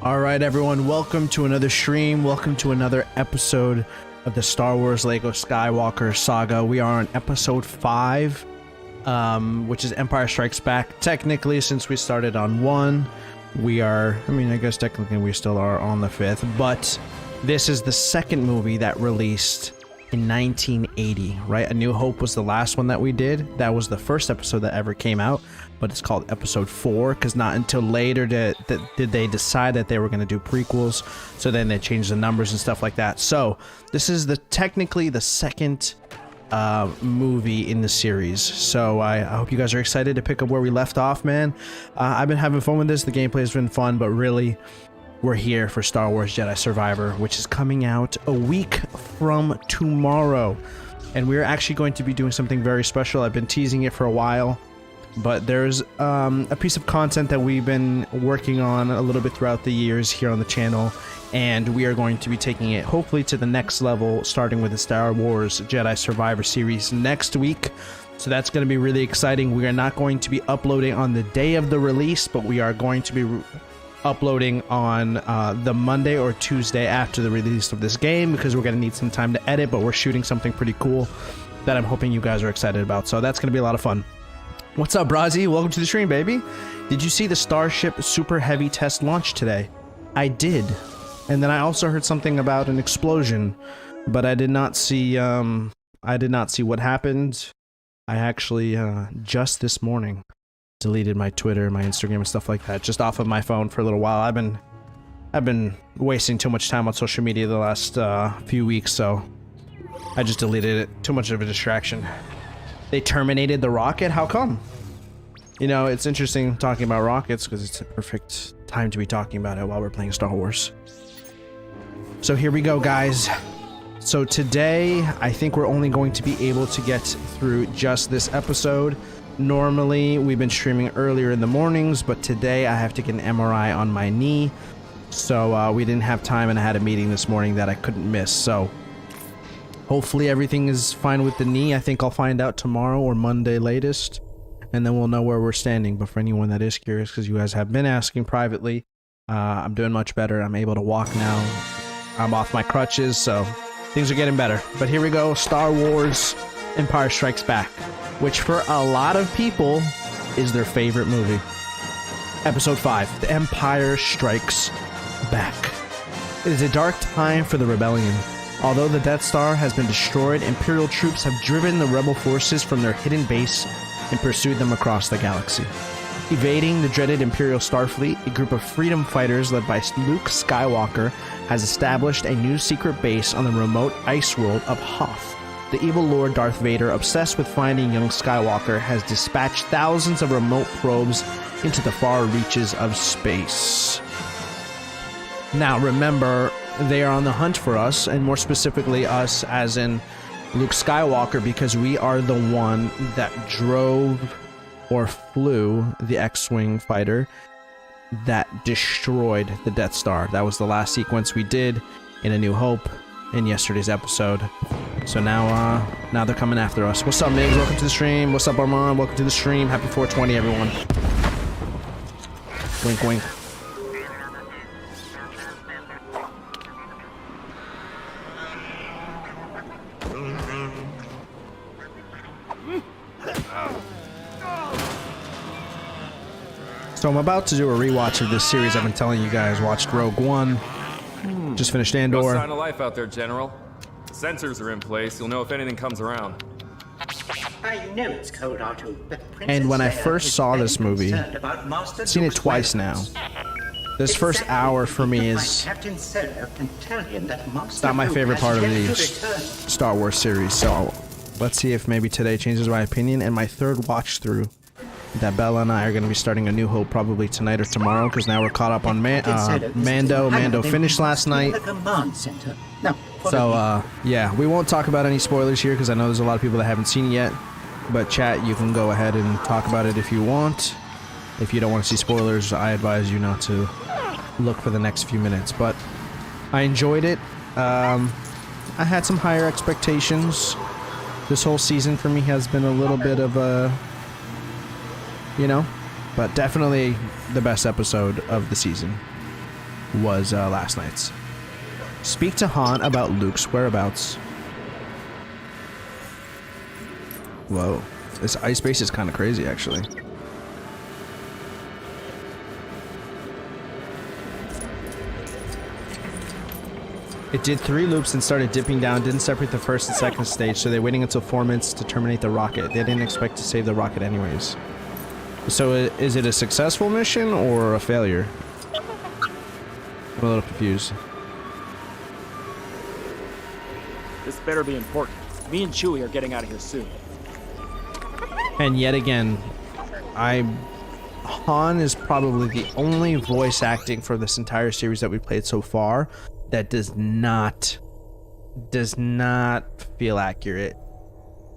All right, everyone, welcome to another stream. Welcome to another episode of the Star Wars Lego Skywalker Saga. We are on episode 5, which is Empire Strikes Back. Technically, since we started on 1, we are, I guess technically we still are on the 5th, but this is the second movie that released in 1980, right? A New Hope was the last one that we did. That was the first episode that ever came out, but it's called episode 4 because not until later did they decide that they were going to do prequels. So then they changed the numbers and stuff like that. So this is technically the second movie in the series. So I hope you guys are excited to pick up where we left off, man. I've been having fun with this. The gameplay has been fun, but really, we're here for Star Wars Jedi Survivor, which is coming out a week from tomorrow. And we're actually going to be doing something very special. I've been teasing it for a while, but there's a piece of content that we've been working on a little bit throughout the years here on the channel, and we are going to be taking it hopefully to the next level, starting with the Star Wars Jedi Survivor series next week. So that's going to be really exciting. We are not going to be uploading on the day of the release, but we are going to be uploading on the Monday or Tuesday after the release of this game, because we're going to need some time to edit, but we're shooting something pretty cool that I'm hoping you guys are excited about. So that's going to be a lot of fun. What's up, Brazzy? Welcome to the stream, baby. Did you see the Starship Super Heavy test launch today? I did. And then I also heard something about an explosion, but I did not see what happened. I actually just this morning deleted my Twitter, my Instagram, and stuff like that, just off of my phone for a little while. I've been wasting too much time on social media the last few weeks, so I just deleted it. Too much of a distraction. They terminated the rocket? How come? You know, it's interesting talking about rockets because it's a perfect time to be talking about it while we're playing Star Wars. So here we go, guys. So today, I think we're only going to be able to get through just this episode. Normally, we've been streaming earlier in the mornings, but today I have to get an MRI on my knee. So we didn't have time, and I had a meeting this morning that I couldn't miss. So hopefully everything is fine with the knee. I think I'll find out tomorrow or Monday latest, and then we'll know where we're standing. But for anyone that is curious, because you guys have been asking privately, I'm doing much better. I'm able to walk now. I'm off my crutches, so things are getting better. But here we go, Star Wars Empire Strikes Back, which for a lot of people is their favorite movie. Episode 5, The Empire Strikes Back. It is a dark time for the rebellion. Although the Death Star has been destroyed, Imperial troops have driven the rebel forces from their hidden base and pursued them across the galaxy. Evading the dreaded Imperial Starfleet, a group of freedom fighters led by Luke Skywalker has established a new secret base on the remote ice world of Hoth. The evil Lord Darth Vader, obsessed with finding young Skywalker, has dispatched thousands of remote probes into the far reaches of space. Now remember, they are on the hunt for us, and more specifically us as in Luke Skywalker, because we are the one that drove or flew the X-Wing fighter that destroyed the Death Star. That was the last sequence we did in A New Hope in yesterday's episode. So now they're coming after us. What's up, Migs? Welcome to the stream. What's up, Armand? Welcome to the stream. Happy 420, everyone. Wink, wink. So I'm about to do a rewatch of this series I've been telling you guys. Watched Rogue One. Just finished Andor. No sign of life out there, General. The sensors are in place. You'll know if anything comes around. I know it's cold, R2, but and when I first saw this movie, I've seen it twice now. This first hour for me is not my favorite part of the Star Wars series, so let's see if maybe today changes my opinion. And my third watch through, that Bella and I are going to be starting A New Hope probably tonight or tomorrow, because now we're caught up on Mando. Mando finished last night. So, yeah, we won't talk about any spoilers here, because I know there's a lot of people that haven't seen it yet. But chat, you can go ahead and talk about it if you want. If you don't want to see spoilers, I advise you not to look for the next few minutes. But I enjoyed it. I had some higher expectations. This whole season for me has been a little bit of a, you know, but definitely the best episode of the season. was last night's. Speak to Han about Luke's whereabouts. Whoa. This ice base is kind of crazy, actually. It did 3 loops and started dipping down, didn't separate the first and second stage, so they're waiting until 4 minutes to terminate the rocket. They didn't expect to save the rocket anyways. So is it a successful mission or a failure? I'm a little confused. This better be important. Me and Chewie are getting out of here soon. And yet again, Han is probably the only voice acting for this entire series that we played so far that does not feel accurate.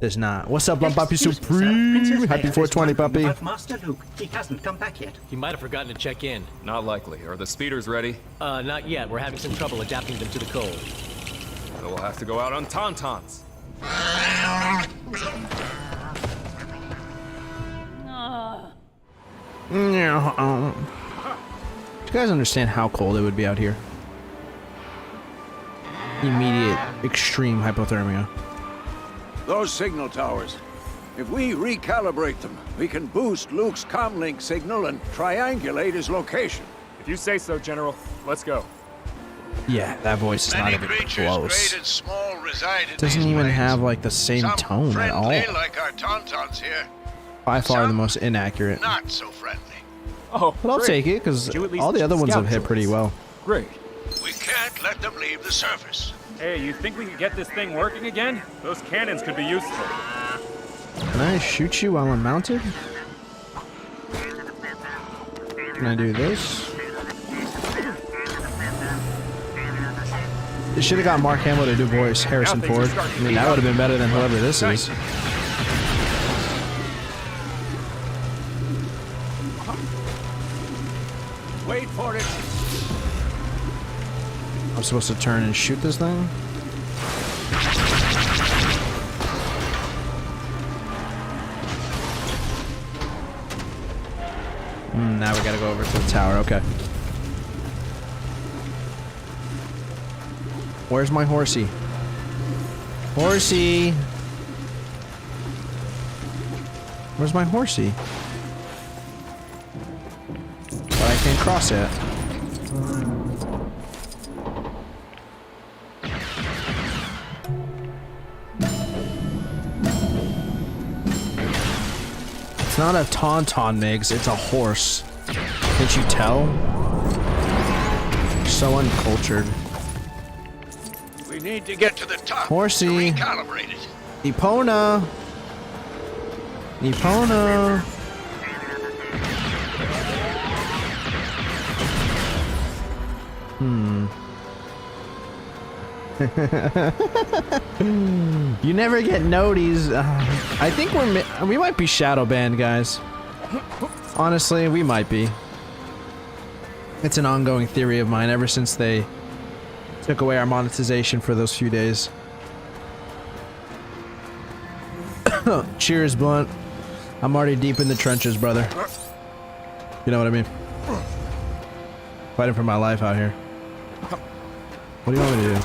Does not. What's up, Puppy Supreme? Happy 420, puppy. But Master Luke, he hasn't come back yet. He might have forgotten to check in. Not likely. Are the speeders ready? Not yet. We're having some trouble adapting them to the cold. So we'll have to go out on tauntauns. Do you guys understand how cold it would be out here? Immediate, extreme hypothermia. Those signal towers. If we recalibrate them, we can boost Luke's comlink signal and triangulate his location. If you say so, General. Let's go. Yeah, that voice is not even close. Great and small reside in Doesn't these even planes. have like the same Some tone at all. friendly, like our tauntauns here. By far the Some most inaccurate. Not so friendly. Oh, But I'll great. take it because Did you at least all the other ones have scout hit pretty droids? well. Great. We can't let them leave the surface. Hey, you think we could get this thing working again? Those cannons could be useful. Can I shoot you while I'm mounted? Can I do this? They should have got Mark Hamill to do voice Harrison Now things are Ford. starting to I mean, heat that up. would have been better than whoever this Nice. is. Wait for it. I'm supposed to turn and shoot this thing? Now we gotta go over to the tower, okay. Where's my horsey? Horsey! Where's my horsey? But I can't cross it. It's not a tauntaun, Migs, it's a horse. Can't you tell? So uncultured. We need to get to the top Horsey. to recalibrate it. Epona! Epona! You never get noties. I think we might be shadow banned, guys. Honestly, we might be. It's an ongoing theory of mine ever since they took away our monetization for those few days. Cheers, Blunt. I'm already deep in the trenches, brother. You know what I mean? Fighting for my life out here. What do you want me to do?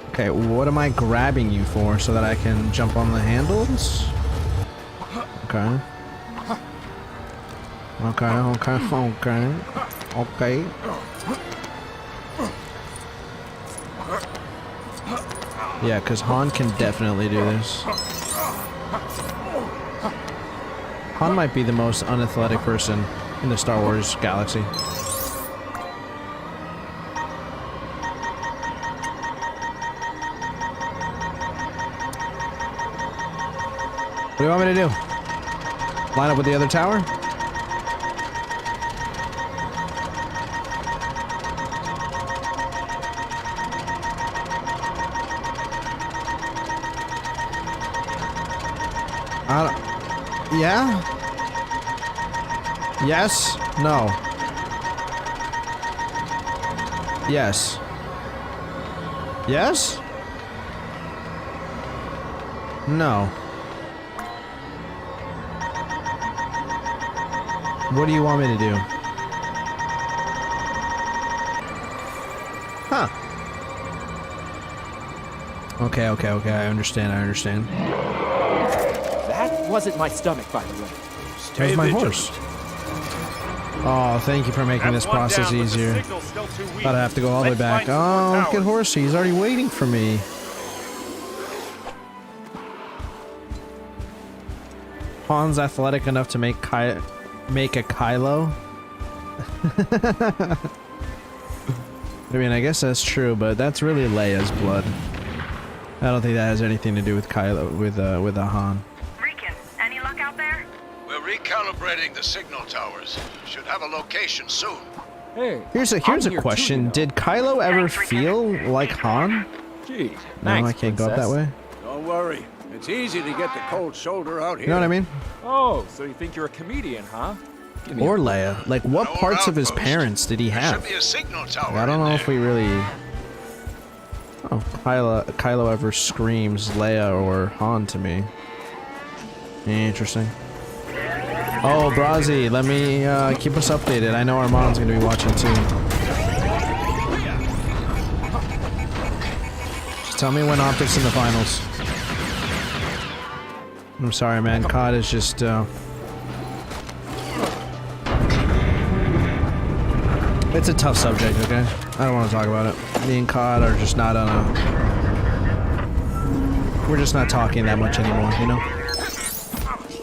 Okay, what am I grabbing you for so that I can jump on the handles? Okay. Okay. Yeah, because Han can definitely do this. Han might be the most unathletic person in the Star Wars galaxy. What do you want me to do? Line up with the other tower? Yeah? Yes? No. Yes. Yes? No. What do you want me to do? Huh. Okay, I understand. That wasn't my stomach, by the way. There's my horse. Oh, thank you for making this process easier. Thought I'd have to go all the way back. Oh, look at Horsey. He's already waiting for me. Han's athletic enough to make a Kylo. I mean, I guess that's true, but that's really Leia's blood. I don't think that has anything to do with Kylo, with a Han. Rican, any luck out there? We're recalibrating the signal towers. Should have a location soon. Hey, Here's a question. Did Kylo ever feel like Han? Gee, No, thanks, I can't go up Princess. that way. Don't worry. It's easy to get the cold shoulder out here. You know what I mean? Oh, so you think you're a comedian, huh? Give me Or a- Leia. Like, what No parts of his outpost. parents did he There have? should be a signal tower. I don't in know there. if we really... Oh, Kylo ever screams Leia or Han to me. Interesting. Oh, Brazi, let me keep us updated. I know Armand's gonna be watching too. Just tell me when optics in the finals. I'm sorry, man. COD is just... It's a tough subject, okay? I don't want to talk about it. Me and COD are just not on a... We're just not talking that much anymore, you know?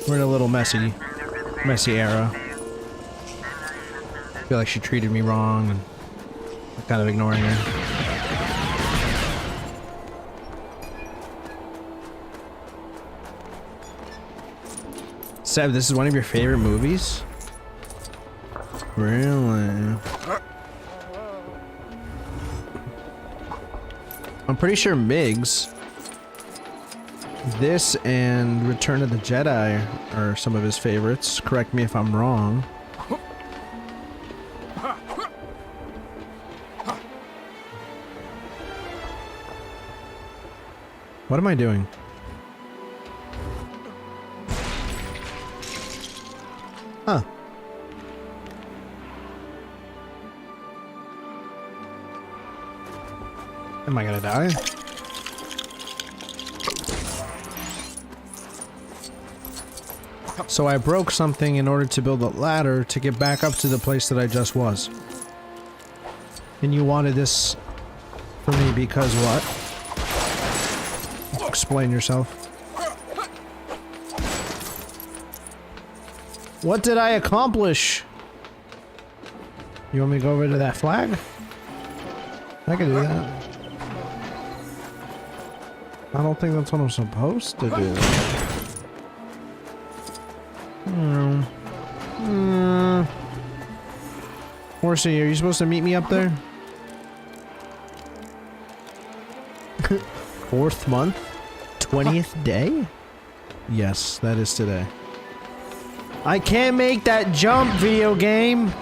We're in a little messy era. I feel like she treated me wrong, and I'm kind of ignoring her. Seb, this is one of your favorite movies? Really? I'm pretty sure Migs, this and Return of the Jedi are some of his favorites. Correct me if I'm wrong. What am I doing? Huh. Am I gonna die? So I broke something in order to build a ladder to get back up to the place that I just was. And you wanted this for me because what? Explain yourself. What did I accomplish? You want me to go over to that flag? I can do that. I don't think that's what I'm supposed to do. Horsey, are you supposed to meet me up there? 4th month? 20th day? Yes, that is today. I can't make that jump, video game!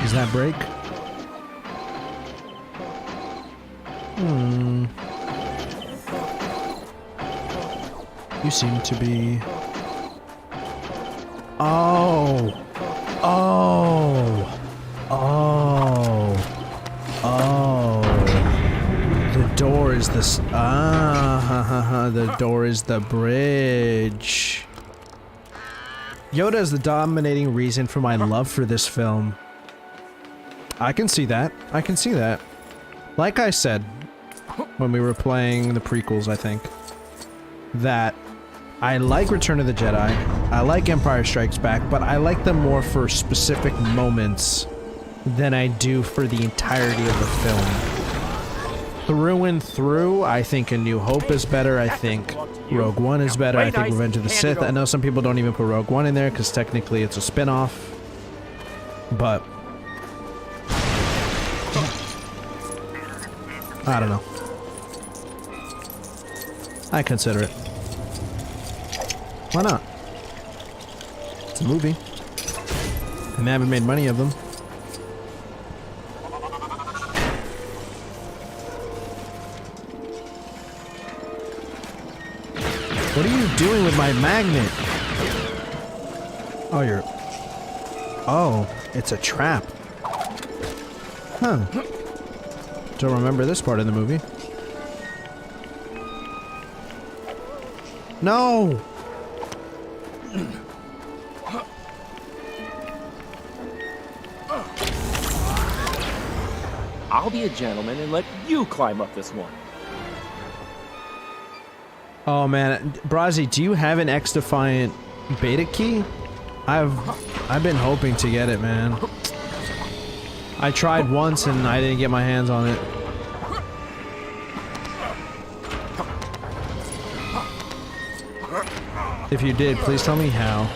Does that break? You seem to be... Oh! Oh! Oh! Oh! The door is the... the door is the bridge. Yoda is the dominating reason for my love for this film. I can see that. I can see that. Like I said, when we were playing the prequels, I think, that I like Return of the Jedi, I like Empire Strikes Back, but I like them more for specific moments than I do for the entirety of the film. Through and through, I think A New Hope is better, I think Rogue One is better, I think Revenge of the Sith. I know some people don't even put Rogue One in there because technically it's a spin-off, but I don't know. I consider it. Why not? It's a movie. And they haven't made money of them. What are you doing with my magnet? Oh, you're... Oh, it's a trap. Huh. Don't remember this part of the movie. No! I'll be a gentleman and let you climb up this one. Oh man, Brazzy, do you have an X-Defiant beta key? I've been hoping to get it, man. I tried once and I didn't get my hands on it. If you did, please tell me how.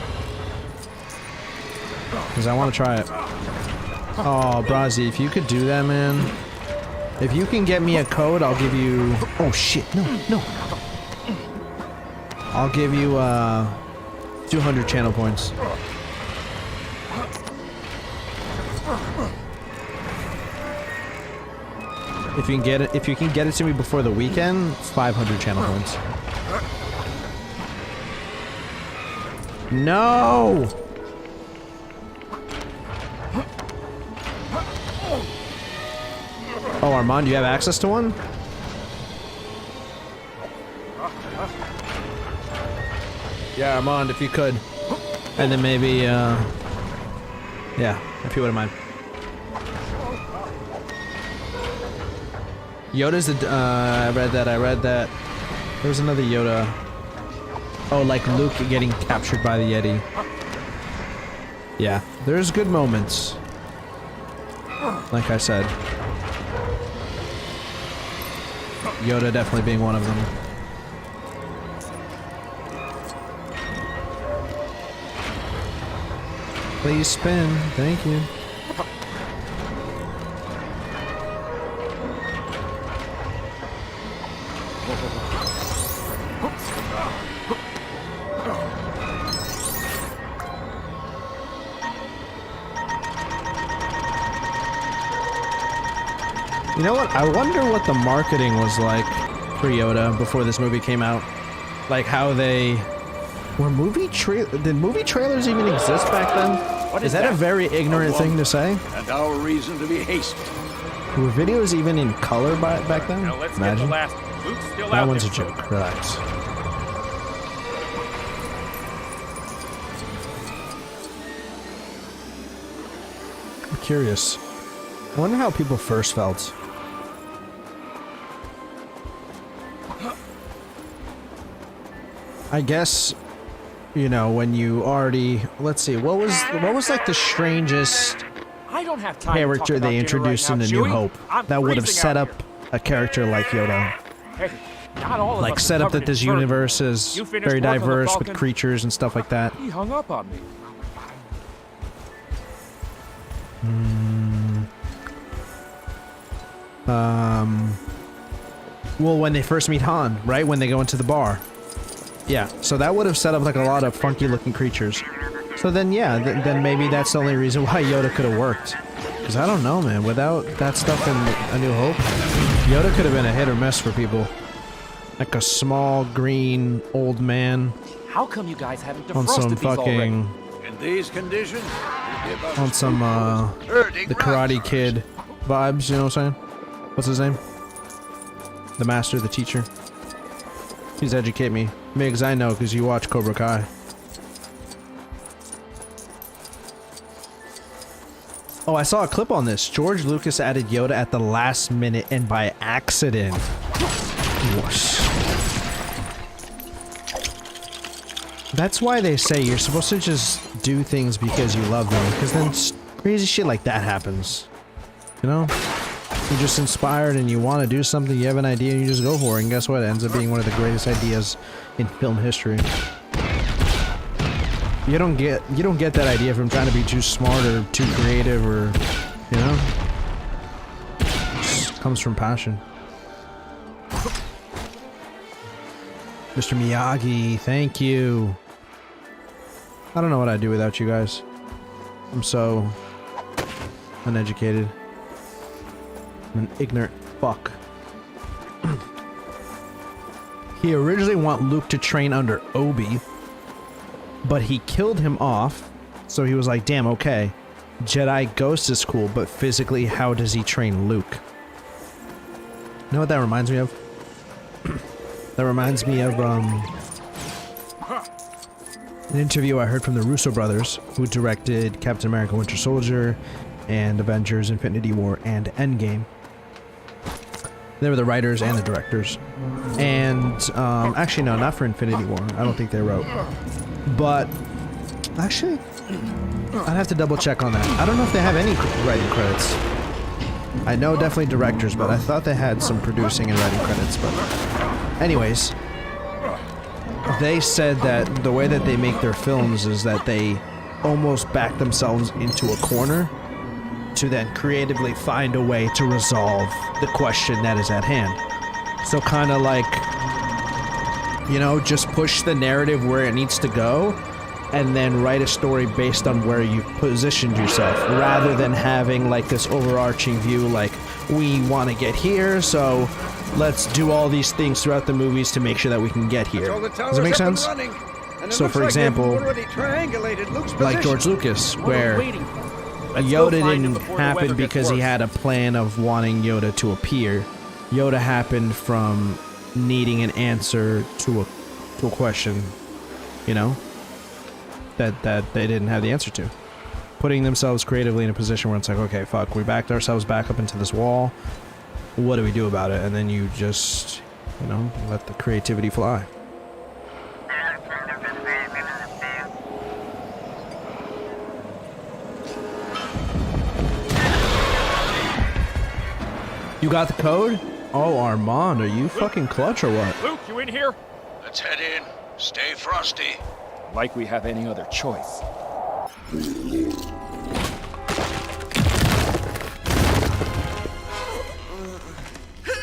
Because I want to try it. Oh, Brazzy, if you could do that, man. If you can get me a code, I'll give you... Oh shit, no, no. I'll give you 200 channel points. If you can get it to me before the weekend, 500 channel points. No! Oh, Armand, do you have access to one? Yeah, Armand, if you could. And then maybe, yeah, if you wouldn't mind. Yoda's the, I read that. There's another Yoda. Oh, like Luke getting captured by the Yeti. Yeah, there's good moments. Like I said. Yoda definitely being one of them. Please spin. Thank you. You know what? I wonder what the marketing was like for Yoda before this movie came out. Like how they... Did movie trailers even exist back then? Is that a very ignorant thing to say? And our reason to be hasty. Were videos even in color back then? Now let's Imagine. get the last one. Luke's still That out one's a there. joke. Relax. I'm curious. I wonder how people first felt. I guess, you know, when you already... Let's see, what was like the strangest I don't have time to character talk about they dinner introduced right now, in A New Chewie. Hope I'm that would have freezing set out up a character like Yoda? here. Hey, not all of Like us set are up covered that this in fur. universe is You finished very work on the diverse with Falcon? creatures and stuff like that. He hung up on me. Well, when they first meet Han, right? When they go into the bar. Yeah, so that would have set up like a lot of funky looking creatures. So then, yeah, then maybe that's the only reason why Yoda could have worked. Because I don't know, man. Without that stuff in A New Hope, Yoda could have been a hit or miss for people. Like a small, green, old man How come you guys haven't on defrosted some these already? fucking... In these conditions, On some, the Karate Kid vibes, you know what I'm saying? What's his name? The master, the teacher. Please educate me. Migs, I know, because you watch Cobra Kai. Oh, I saw a clip on this. George Lucas added Yoda at the last minute and by accident. Whoosh. That's why they say you're supposed to just do things because you love them, because then crazy shit like that happens. You know? You're just inspired and you want to do something, you have an idea and you just go for it, and guess what? It ends up being one of the greatest ideas in film history. You don't get that idea from trying to be too smart or too creative or, you know? It just comes from passion. Mr. Miyagi, thank you. I don't know what I'd do without you guys. I'm so uneducated. I'm an ignorant fuck. He originally wanted Luke to train under Obi, but he killed him off, so he was like, damn, okay. Jedi Ghost is cool, but physically, how does he train Luke? You know what that reminds me of? That reminds me of, an interview I heard from the Russo brothers, who directed Captain America Winter Soldier, and Avengers Infinity War, and Endgame. They were the writers and the directors. And, actually no, not for Infinity War. I don't think they wrote. But, actually, I'd have to double check on that. I don't know if they have any writing credits. I know definitely directors, but I thought they had some producing and writing credits, but... Anyways, they said that the way that they make their films is that they almost back themselves into a corner to then creatively find a way to resolve the question that is at hand. So kind of like, you know, just push the narrative where it needs to go and then write a story based on where you've positioned yourself, rather than having like this overarching view like, we want to get here, so let's do all these things throughout the movies to make sure that we can get here. Does that make sense? So for example, like George Lucas, where Yoda didn't happen because he had a plan of wanting Yoda to appear. Yoda happened from needing an answer to a question, you know, that they didn't have the answer to. Putting themselves creatively in a position where it's like, okay, fuck, we backed ourselves back up into this wall. What do we do about it? And then you just, you know, let the creativity fly. You got the code? Oh, Armand, are you fucking clutch or what? Luke, you in here? Let's head in. Stay frosty. Like we have any other choice.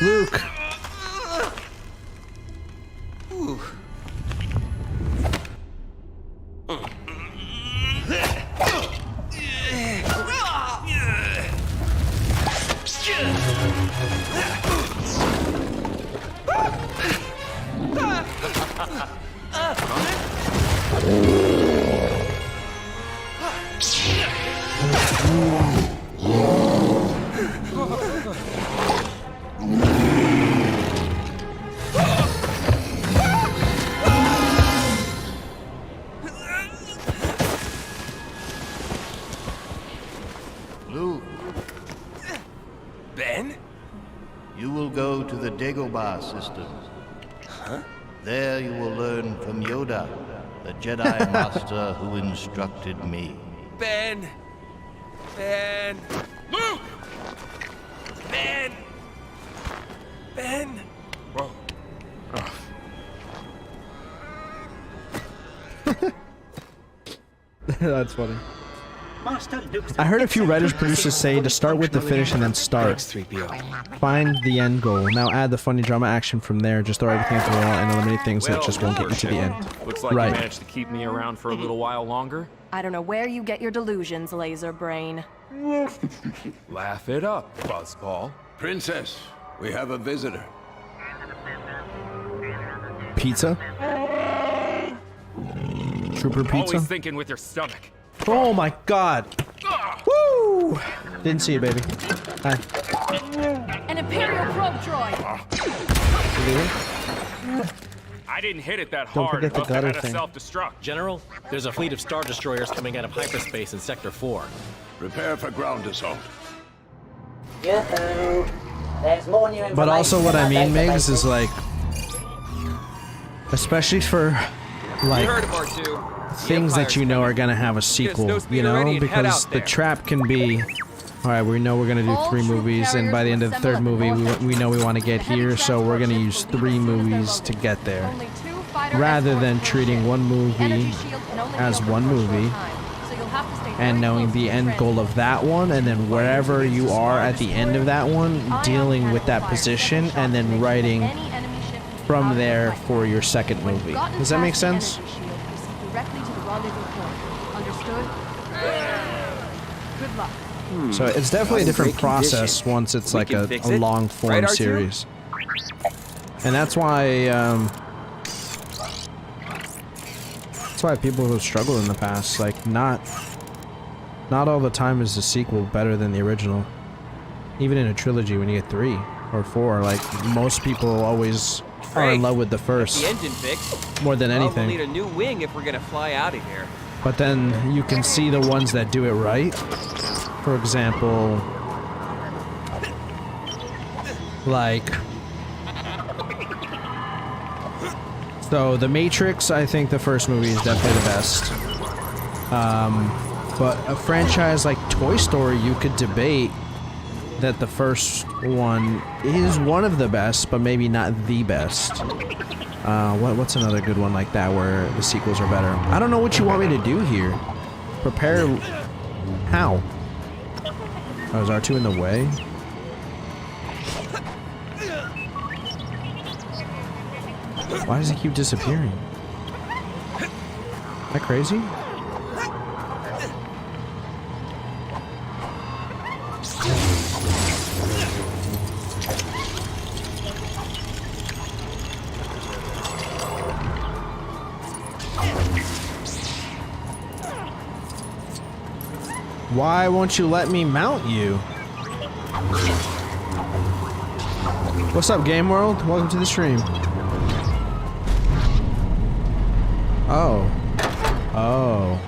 Luke! Luke. Ben? You will go to the Dagobah system. Huh? There you will learn from Yoda, the Jedi Master who instructed me. Ben! Ben! Luke! Ben! Ben! Whoa. That's funny. Master Luke's I heard a few writers producers say to start with the finish and then start. Find the end goal. Now add the funny drama action from there. Just throw everything at the wall and eliminate things that just won't get you to the end. Looks like Right. you managed to keep me around for a little while longer. I don't know where you get your delusions, laser brain. Laugh it up, buzzball. Princess, we have a visitor. Pizza? Trooper pizza? Always thinking with your stomach. Oh my god! Woo! Didn't see you, baby. Hi. An Imperial probe droid! I didn't hit it that Don't hard. forget the Must have gutter had a thing. self-destruct. General, there's a fleet of Star Destroyers coming out of hyperspace in Sector 4. Prepare for ground assault. Yoo-hoo. There's more new information. But also what I on mean, our Migs, is databases. like... Especially for, like, of R2. things that you know are gonna have a sequel, you know? Because the trap can be... Alright, we know we're gonna do 3 movies, and by the end of the 3rd movie, we know we want to get here, so we're gonna use 3 movies to get there. Rather than treating one movie as one movie, and knowing the end goal of that one, and then wherever you are at the end of that one, dealing with that position, and then writing from there for your second movie. Does that make sense? Good luck. So it's definitely a different process once it's like a long form series. And that's why people have struggled in the past. Like not all the time is the sequel better than the original. Even in a trilogy, when you get 3 or 4, like most people always are in love with the first. The engine fixed. More than anything. We'll need a new wing if we're gonna fly out of here. But then you can see the ones that do it right. For example, like, so The Matrix, I think the first movie is definitely the best. But a franchise like Toy Story, you could debate that the first one is one of the best, but maybe not the best. What's another good one like that where the sequels are better? I don't know what you want me to do here. Prepare... How? Oh, is R2 in the way? Why does he keep disappearing? Am I crazy? Why won't you let me mount you? What's up, Game World? Welcome to the stream. Oh. Oh.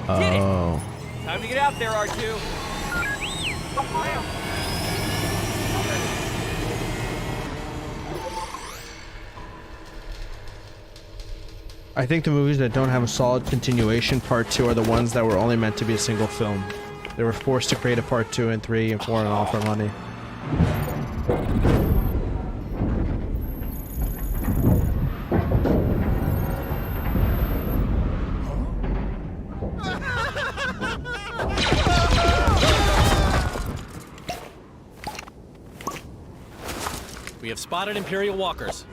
Oh. Time to get out there, R2. I think the movies that don't have a solid continuation, part 2, are the ones that were only meant to be a single film. They were forced to create a part 2 and 3 and 4 and all for money. We have spotted Imperial walkers.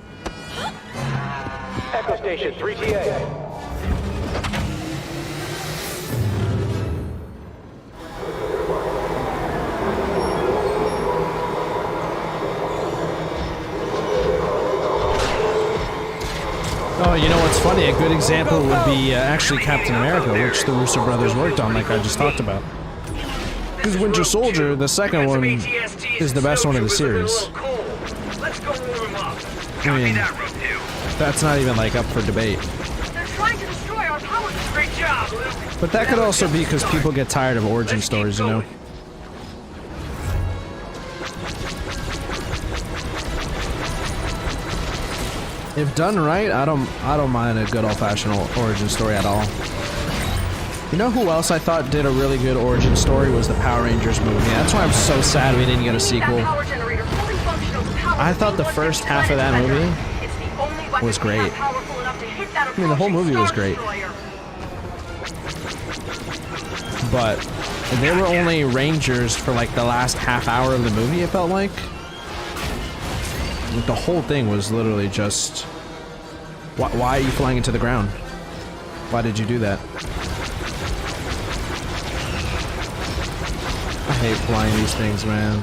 Echo Station 3TA. Oh, you know what's funny? A good example would be actually Captain America, which the Russo brothers worked on, like I just talked about. Because Winter Soldier, the second one, is the best one of the series. I mean, that's not even like up for debate. They're trying to destroy our power. Great job, Luke. But that could also be because people get tired of origin stories, you know? If done right, I don't mind a good old-fashioned origin story at all. You know who else I thought did a really good origin story was the Power Rangers movie. That's why I'm so sad we didn't get a sequel. I thought the first half of that movie was great. I mean, the whole movie was great. But they were only Rangers for like the last half hour of the movie, it felt like. The whole thing was literally just... Why are you flying into the ground? Why did you do that? I hate flying these things, man.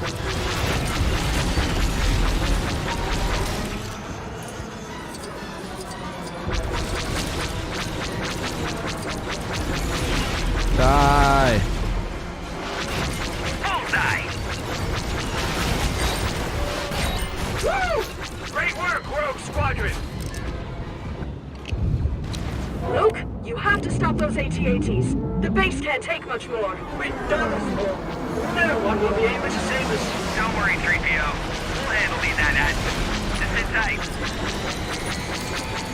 Die! Great work, Rogue Squadron! Luke, you have to stop those AT-ATs. The base can't take much more. We've done this before. No one will be able to save us. Don't worry, 3PO. We'll handle these that. Just sit tight.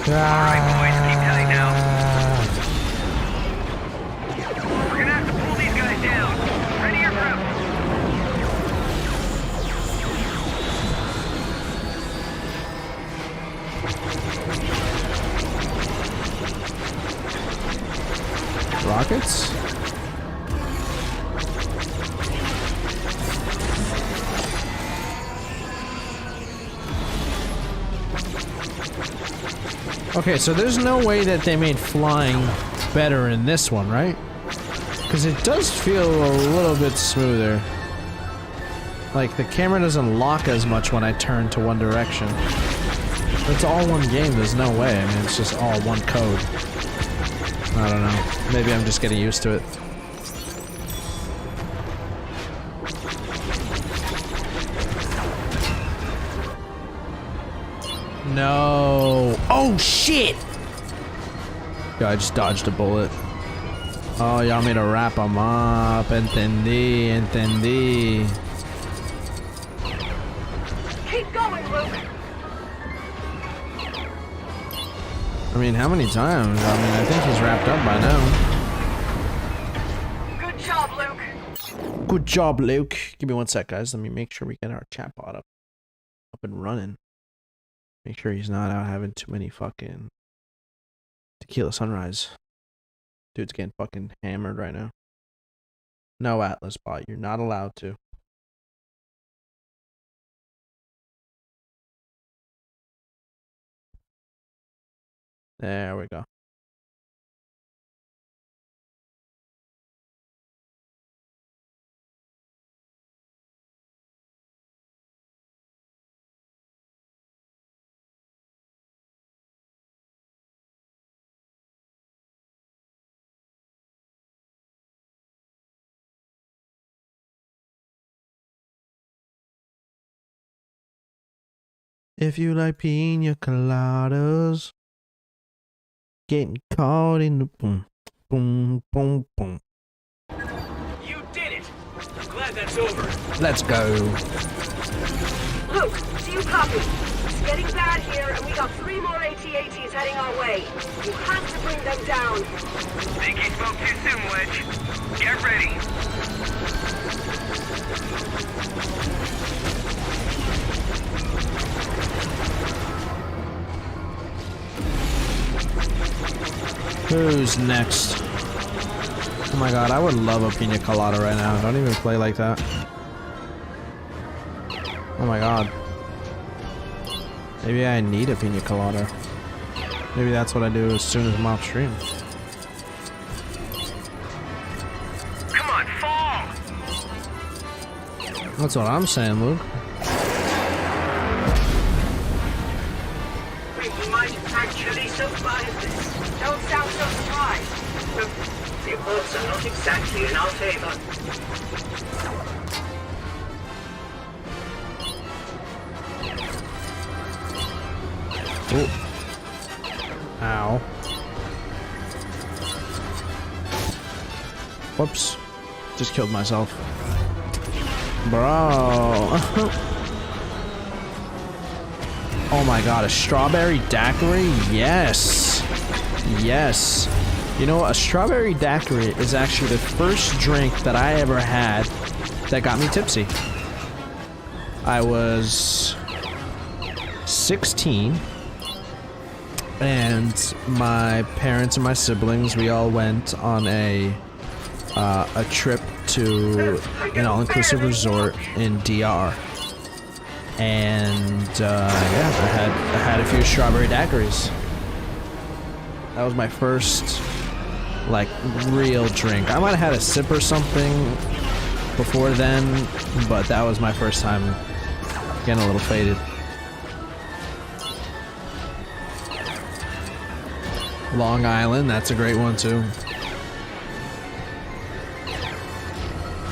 Alright, boys, keep tight now. We're gonna have to pull these guys down. Ready your group. Rockets? Okay, so there's no way that they made flying better in this one, right? Because it does feel a little bit smoother. Like, the camera doesn't lock as much when I turn to one direction. It's all one game, there's no way. I mean, it's just all one code. I don't know. Maybe I'm just getting used to it. No. Oh, shit! Yo, I just dodged a bullet. Oh, y'all made a wrap 'em up. Entendí, entendí. Keep going, Luke. I mean, how many times? I mean, I think he's wrapped up by now. Good job, Luke. Good job, Luke. Give me one sec, guys. Let me make sure we get our chat bot up and running. Make sure he's not out having too many fucking tequila sunrise. Dude's getting fucking hammered right now. No, Atlas bot, you're not allowed to. There we go. If you like pina coladas, getting caught in the boom, boom, boom, boom. You did it! I'm glad that's over. Let's go. Luke, do you copy? It's getting bad here, and we got 3 more AT-ATs heading our way. You have to bring them down. Think you spoke too soon, Wedge. Get ready. Who's next? Oh my god, I would love a pina colada right now. Don't even play like that. Oh my god. Maybe I need a pina colada. Maybe that's what I do as soon as I'm off stream. Come on, fall! That's what I'm saying, Luke. We might actually survive this. Don't sound so surprised. The odds are not exactly in our favor. Oh. Ow. Whoops. Just killed myself. Bro. Oh my god, a strawberry daiquiri? Yes. Yes. You know what? A strawberry daiquiri is actually the first drink that I ever had that got me tipsy. I was 16 and my parents and my siblings, we all went on a trip to an all-inclusive resort in DR. And yeah, I had a few strawberry daiquiris. That was my first like real drink. I might have had a sip or something before then, but that was my first time getting a little faded. Long Island, that's a great one too.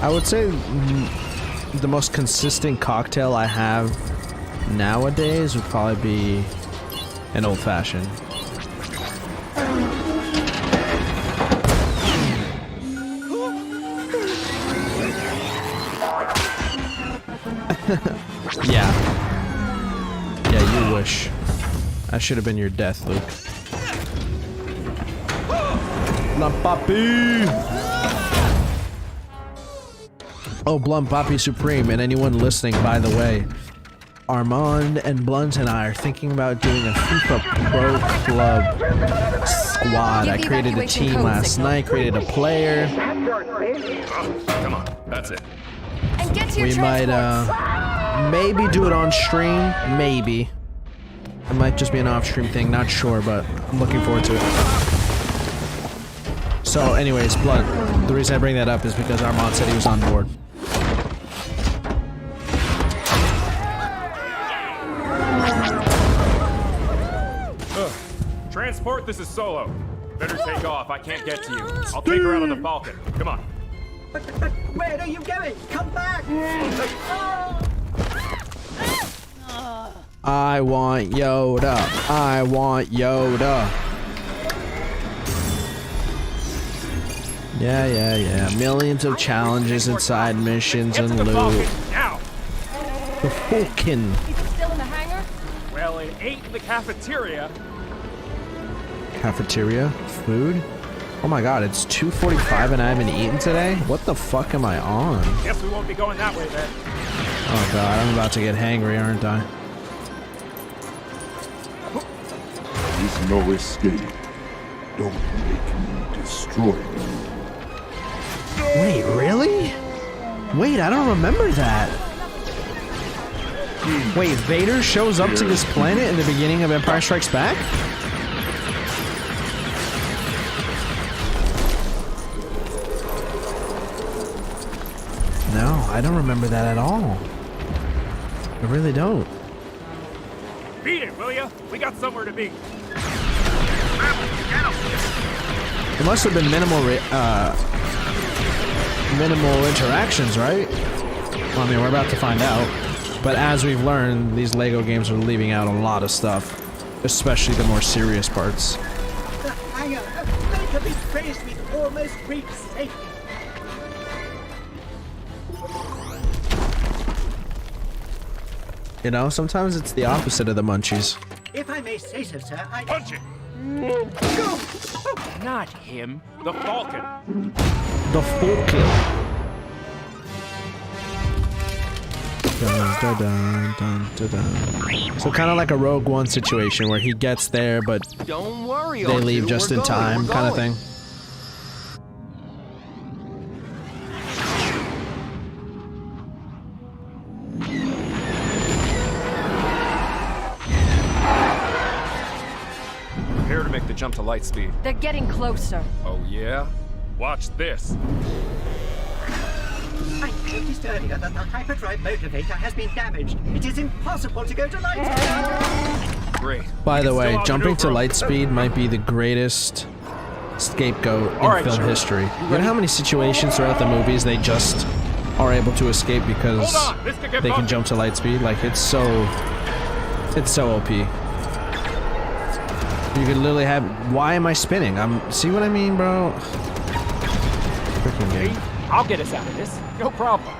I would say the most consistent cocktail I have nowadays would probably be an old fashioned. Yeah. Yeah, you wish. I should have been your death, Luke. Blunt Papi! Oh, Blunt Papi Supreme, and anyone listening, by the way, Armand and Blunt and I are thinking about doing a FIFA Pro Club squad. I created a team last night, created a player. Oh, come on, that's it. We might, maybe do it on stream, maybe. It might just be an off-stream thing, not sure, but I'm looking forward to it. So anyways, Blood, the reason I bring that up is because Armand said he was on board. Transport, this is Solo. Better take off. I can't get to you. I'll take her out on the Falcon. Come on. But where are you going? Come back! I want Yoda. I want Yoda. Yeah. Millions of challenges and side missions and loot. Now. The Falcon. Is it still in the hangar? Well, it ain't in the cafeteria. Cafeteria? Food? Oh my god, it's 2:45 and I haven't eaten today? What the fuck am I on? Guess we won't be going that way then. Oh god, I'm about to get hangry, aren't I? There's no escape. Don't make me destroy you. Wait, really? Wait, I don't remember that. Wait, Vader shows up to this planet in the beginning of Empire Strikes Back? No, I don't remember that at all. I really don't. Beat it, will ya? We got somewhere to be. It must have been minimal interactions, right? Well, I mean, we're about to find out. But as we've learned, these LEGO games are leaving out a lot of stuff, especially the more serious parts. The hangar! They can be praised with almost reached safety. You know, sometimes it's the opposite of the munchies. If I may say so, sir, I... Punch it! Go! Not him. The Falcon. The Falcon. Dun, dun, dun, dun, dun, dun. So kind of like a Rogue One situation where he gets there, but Don't worry, they leave just in time, kind of thing. Prepare to make the jump to light speed. They're getting closer. Oh yeah? Watch this. I noticed earlier that the hyperdrive motivator has been damaged. It is impossible to go to light speed. Great. By the way, Still jumping to outmaneuver 'em. light speed might be the greatest scapegoat in Alright, film sure. history. You know how many situations throughout the movies they just are able to escape because Hold on, this could get they can bumpy. jump to light speed? Like, it's so OP. You could literally have... Why am I spinning? See what I mean, bro? Freaking game. I'll get us out of this. No problem.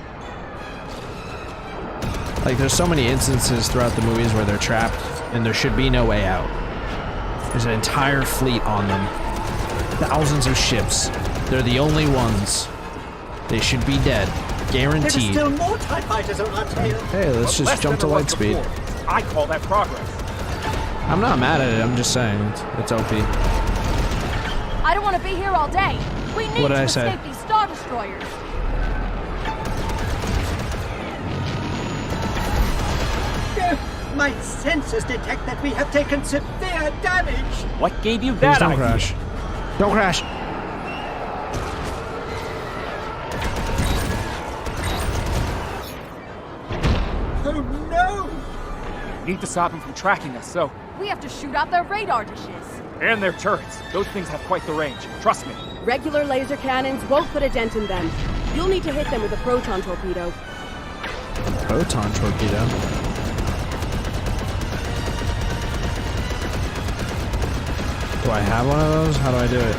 Like, there's so many instances throughout the movies where they're trapped and there should be no way out. There's an entire fleet on them. Thousands of ships. They're the only ones. They should be dead. There are Guaranteed. still more TIE fighters on our tail. Hey, let's just Less jump to than it was light speed. before. I call that progress. I'm not mad at it, I'm just saying. It's OP. I don't want to be here all day. We need What did to I say? escape these Star Destroyers. My sensors detect that we have taken severe damage. What gave you Please that don't idea? crash. Don't crash. Oh no! Need to stop them from tracking us, so... We have to shoot out their radar dishes. And their turrets. Those things have quite the range. Trust me. Regular laser cannons won't put a dent in them. You'll need to hit them with a proton torpedo. Proton torpedo. Do I have one of those? How do I do it?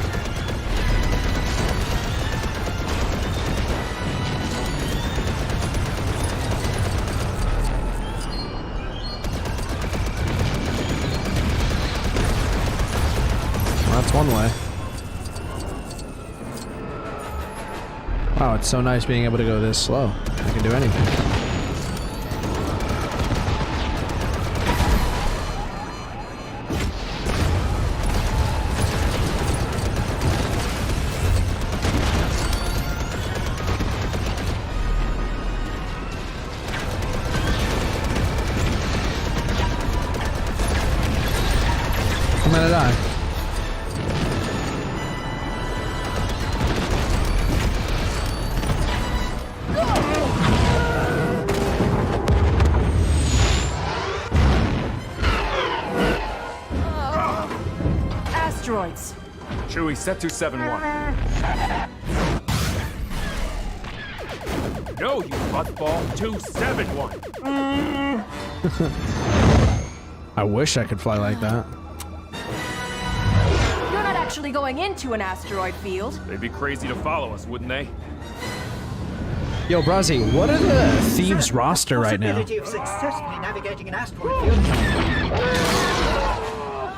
Well, that's one way. Wow, it's so nice being able to go this slow. I can do anything. I'm gonna die. asteroids. Chewie, set 271. No, you buttball. 271. I wish I could fly like that. You're not actually going into an asteroid field. They'd be crazy to follow us, wouldn't they? Yo, Brazzy, what are the thieves roster right now? Possibility of successfully navigating an asteroid field.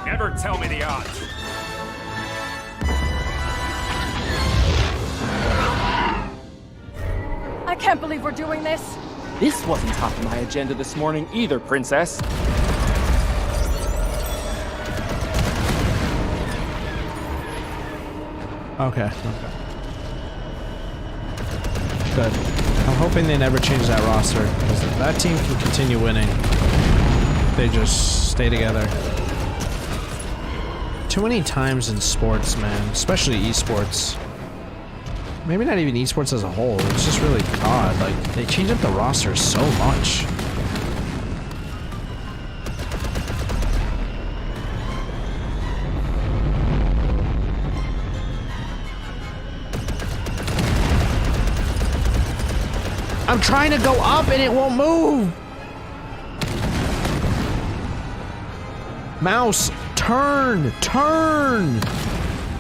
Never tell me the odds. I can't believe we're doing this. This wasn't top of my agenda this morning either, Princess. Okay. Good. I'm hoping they never change that roster, because that team can continue winning. They just stay together. Too many times in sports, man. Especially esports. Maybe not even esports as a whole. It's just really odd. Like, they change up the roster so much. I'm trying to go up and it won't move. Mouse, turn.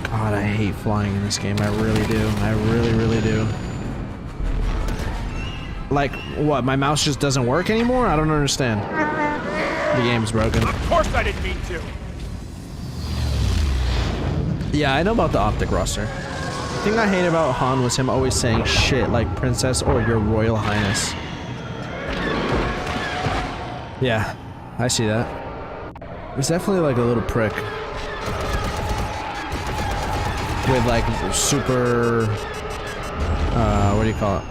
God, I hate flying in this game. I really do. I really do. Like, what? My mouse just doesn't work anymore? I don't understand. The game's broken. Of course I didn't mean to. Yeah, I know about the optic roster. The thing I hate about Han was him always saying shit like Princess or Your Royal Highness. Yeah, I see that. He's definitely like a little prick. With like super, what do you call it?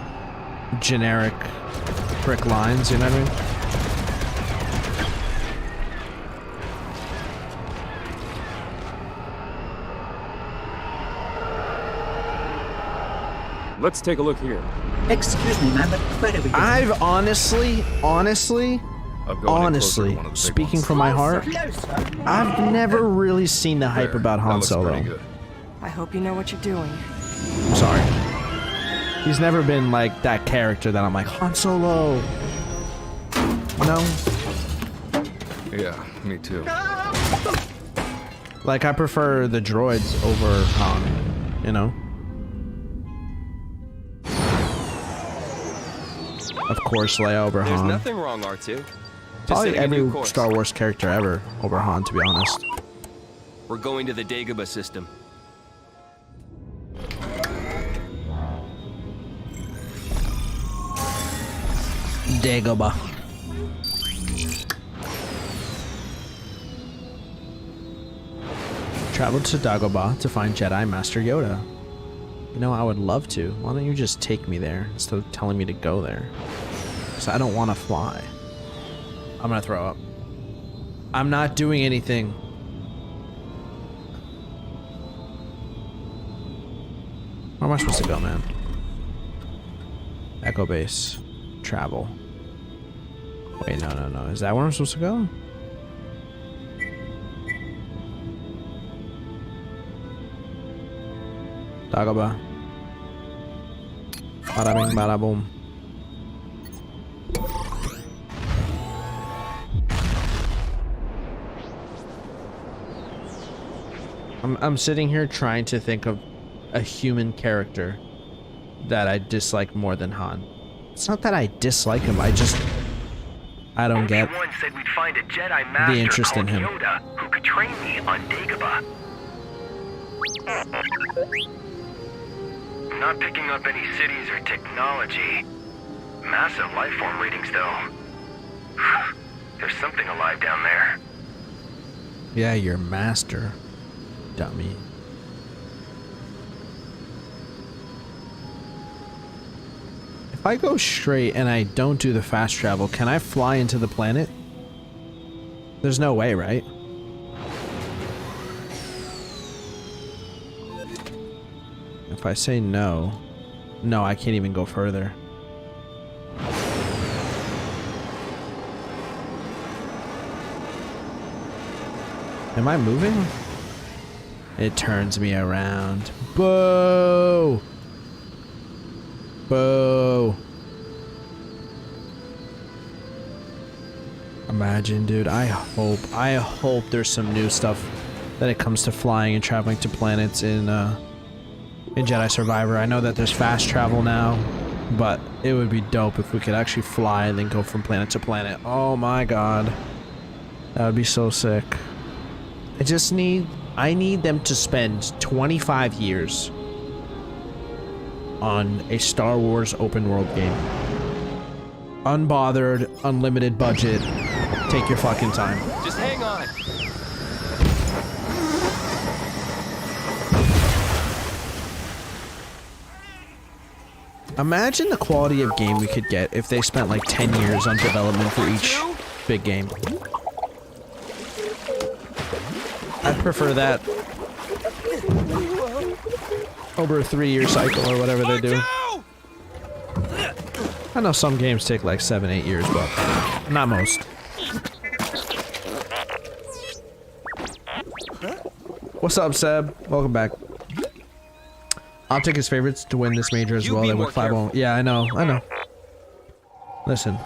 Generic prick lines, you know what I mean? Let's take a look here. Excuse me, ma'am, but where are we going? I've honestly, speaking from my heart, I've never really seen the hype about Han Solo. I hope you know what you're doing. I'm sorry. He's never been like that character that I'm like, Han Solo. No. Yeah, me too. Like, I prefer the droids over Han, you know? Of course, Leia over There's Han. nothing wrong, R2. Probably every Star Wars character ever over Han, to be honest. We're going to the Dagobah system. Dagobah. Travel to Dagobah to find Jedi Master Yoda. You know, I would love to. Why don't you just take me there instead of telling me to go there? Because I don't want to fly. I'm gonna throw up. I'm not doing anything. Where am I supposed to go, man? Echo base. Travel. Wait, no. Is that where I'm supposed to go? Dagobah. Bada bing, bada boom. I'm sitting here trying to think of a human character that I dislike more than Han. It's not that I dislike him, I don't get Obi-Wan said we'd find a Jedi Master the interest in him. Yoda who could train me on Dagobah. Not picking up any cities or technology. Massive life form readings, though. There's something alive down there. Yeah, your master, dummy. If I go straight and I don't do the fast travel, can I fly into the planet? There's no way, right? If I say no, I can't even go further. Am I moving? It turns me around. Boo! Boo! Imagine, dude. I hope there's some new stuff that it comes to flying and traveling to planets in Jedi Survivor. I know that there's fast travel now, but it would be dope if we could actually fly and then go from planet to planet. Oh my god. That would be so sick. I need them to spend 25 years on a Star Wars open world game. Unbothered, unlimited budget. Take your fucking time. Just hang on. Imagine the quality of game we could get if they spent like 10 years on development for each big game. I'd prefer that over a 3-year cycle or whatever they do. I know some games take like 7-8 years, but not most. What's up, Seb? Welcome back. Optic is favorites to win this major as well. They went 5-1. Yeah, I know. Listen,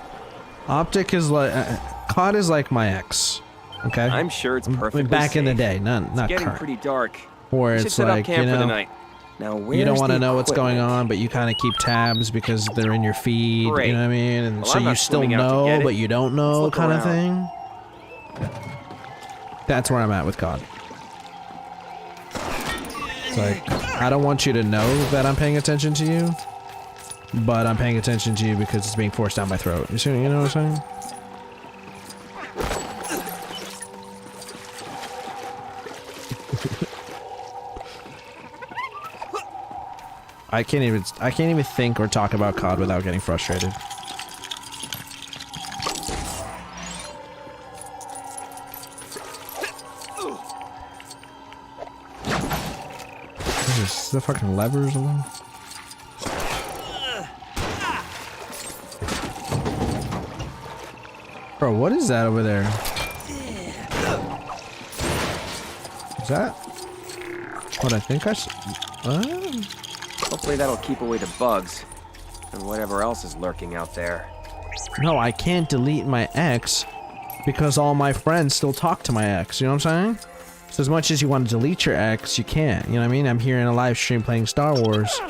Optic is like COD is like my ex. Okay. I'm sure it's perfectly back in the safe. day, not It's getting current. pretty dark. Where We should it's set up like, camp you for the know, night. Now, you don't want to where's know the what's going equipment? on, but you kind of keep tabs because they're in your feed. Great. You know what I mean? And Well, so I'm you not still swimming out to know, get it. but you don't Let's know, look kind of around. thing. That's where I'm at with COD. It's like, I don't want you to know that I'm paying attention to you, but I'm paying attention to you because it's being forced down my throat. You see, you know what I'm saying? I can't even think or talk about COD without getting frustrated. Is the fucking lever or something? Bro, what is that over there? Is that what I think I saw? Hopefully that'll keep away the bugs and whatever else is lurking out there. No, I can't delete my ex because all my friends still talk to my ex. You know what I'm saying? So as much as you want to delete your ex, you can't. You know what I mean? I'm here in a live stream playing Star Wars,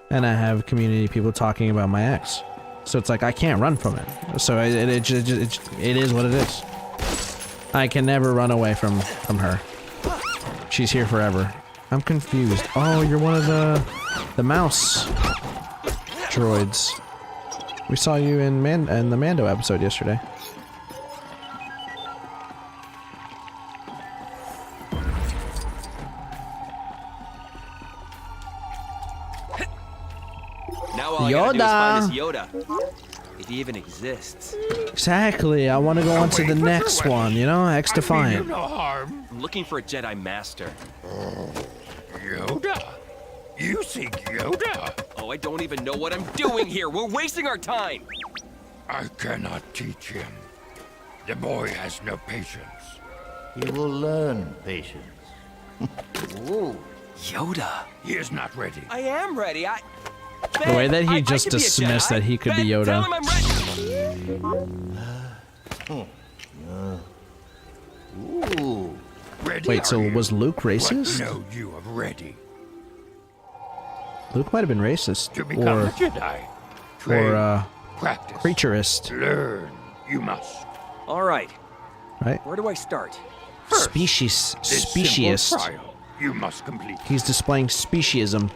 and I have community people talking about my ex. So it's like I can't run from it. So it is what it is. I can never run away from her. She's here forever. I'm confused. Oh, you're one of the mouse droids. We saw you in the Mando episode yesterday. Now all I gotta do is find this Yoda. If he even exists. Exactly. I want to go on to the next one, you know? X-Defiant. I'm looking for a Jedi Master. Yoda? You seek Yoda? Oh, I don't even know what I'm doing here. We're wasting our time. I cannot teach him. The boy has no patience. He will learn patience. Ooh, Yoda. He is not ready. I am ready. The way that he just dismissed that he could be Yoda. Tell him I'm ready. Ooh. Ready Wait, so was Luke racist? No, you are ready. Luke might have been racist. To become a Jedi. Or practice. creaturist. Learn. You must. All right. Right? Where do I start? First, Speciesist. this simple trial you must complete. He's displaying speciesism.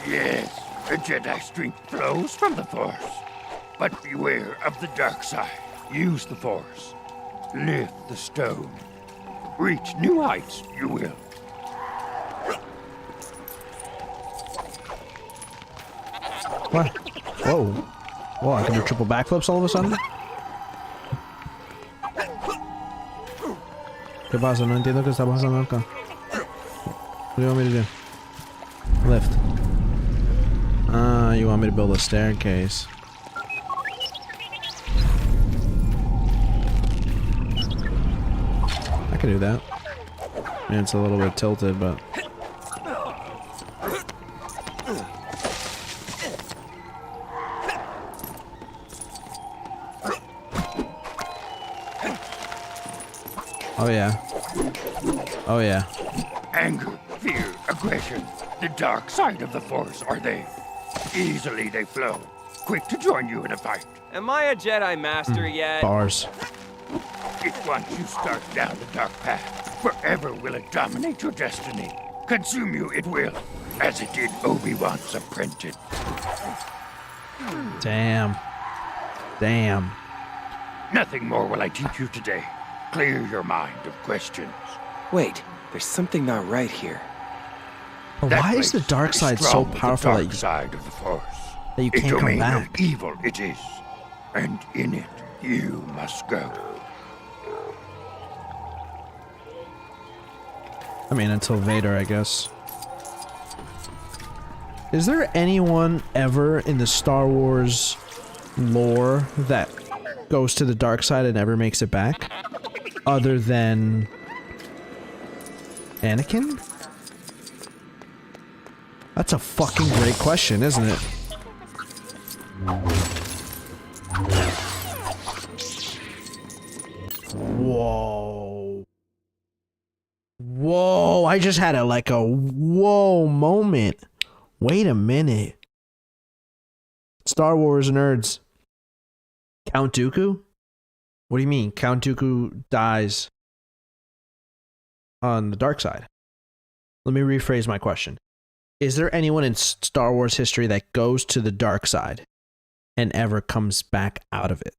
Yes, the Jedi strength flows from the Force. But beware of the dark side. Use the Force. Lift the stone. Reach new heights, you will. What? Whoa. Whoa, I can do triple backflips all of a sudden? ¿Qué pasa? No entiendo qué está pasando acá. What do you want me to do? Lift. Ah, you want me to build a staircase. can do that. And it's a little bit tilted, but... Oh yeah. Oh yeah. Anger, fear, aggression. The dark side of the Force are there. Easily they flow. Quick to join you in a fight. Am I a Jedi Master yet? Bars. If once you start down the dark path, forever will it dominate your destiny. Consume you it will, as it did Obi-Wan's apprentice. Damn. Damn. Nothing more will I teach you today. Clear your mind of questions. Wait, there's something not right here. But why is the dark side so powerful that you, side of the Force. That you can't come back? Of evil it is, and in it you must go. I mean, until Vader, I guess. Is there anyone ever in the Star Wars lore that goes to the dark side and never makes it back? Other than... Anakin? That's a fucking great question, isn't it? Whoa. Whoa, I just had a whoa moment. Wait a minute. Star Wars nerds. Count Dooku? What do you mean? Count Dooku dies on the dark side. Let me rephrase my question. Is there anyone in Star Wars history that goes to the dark side and ever comes back out of it?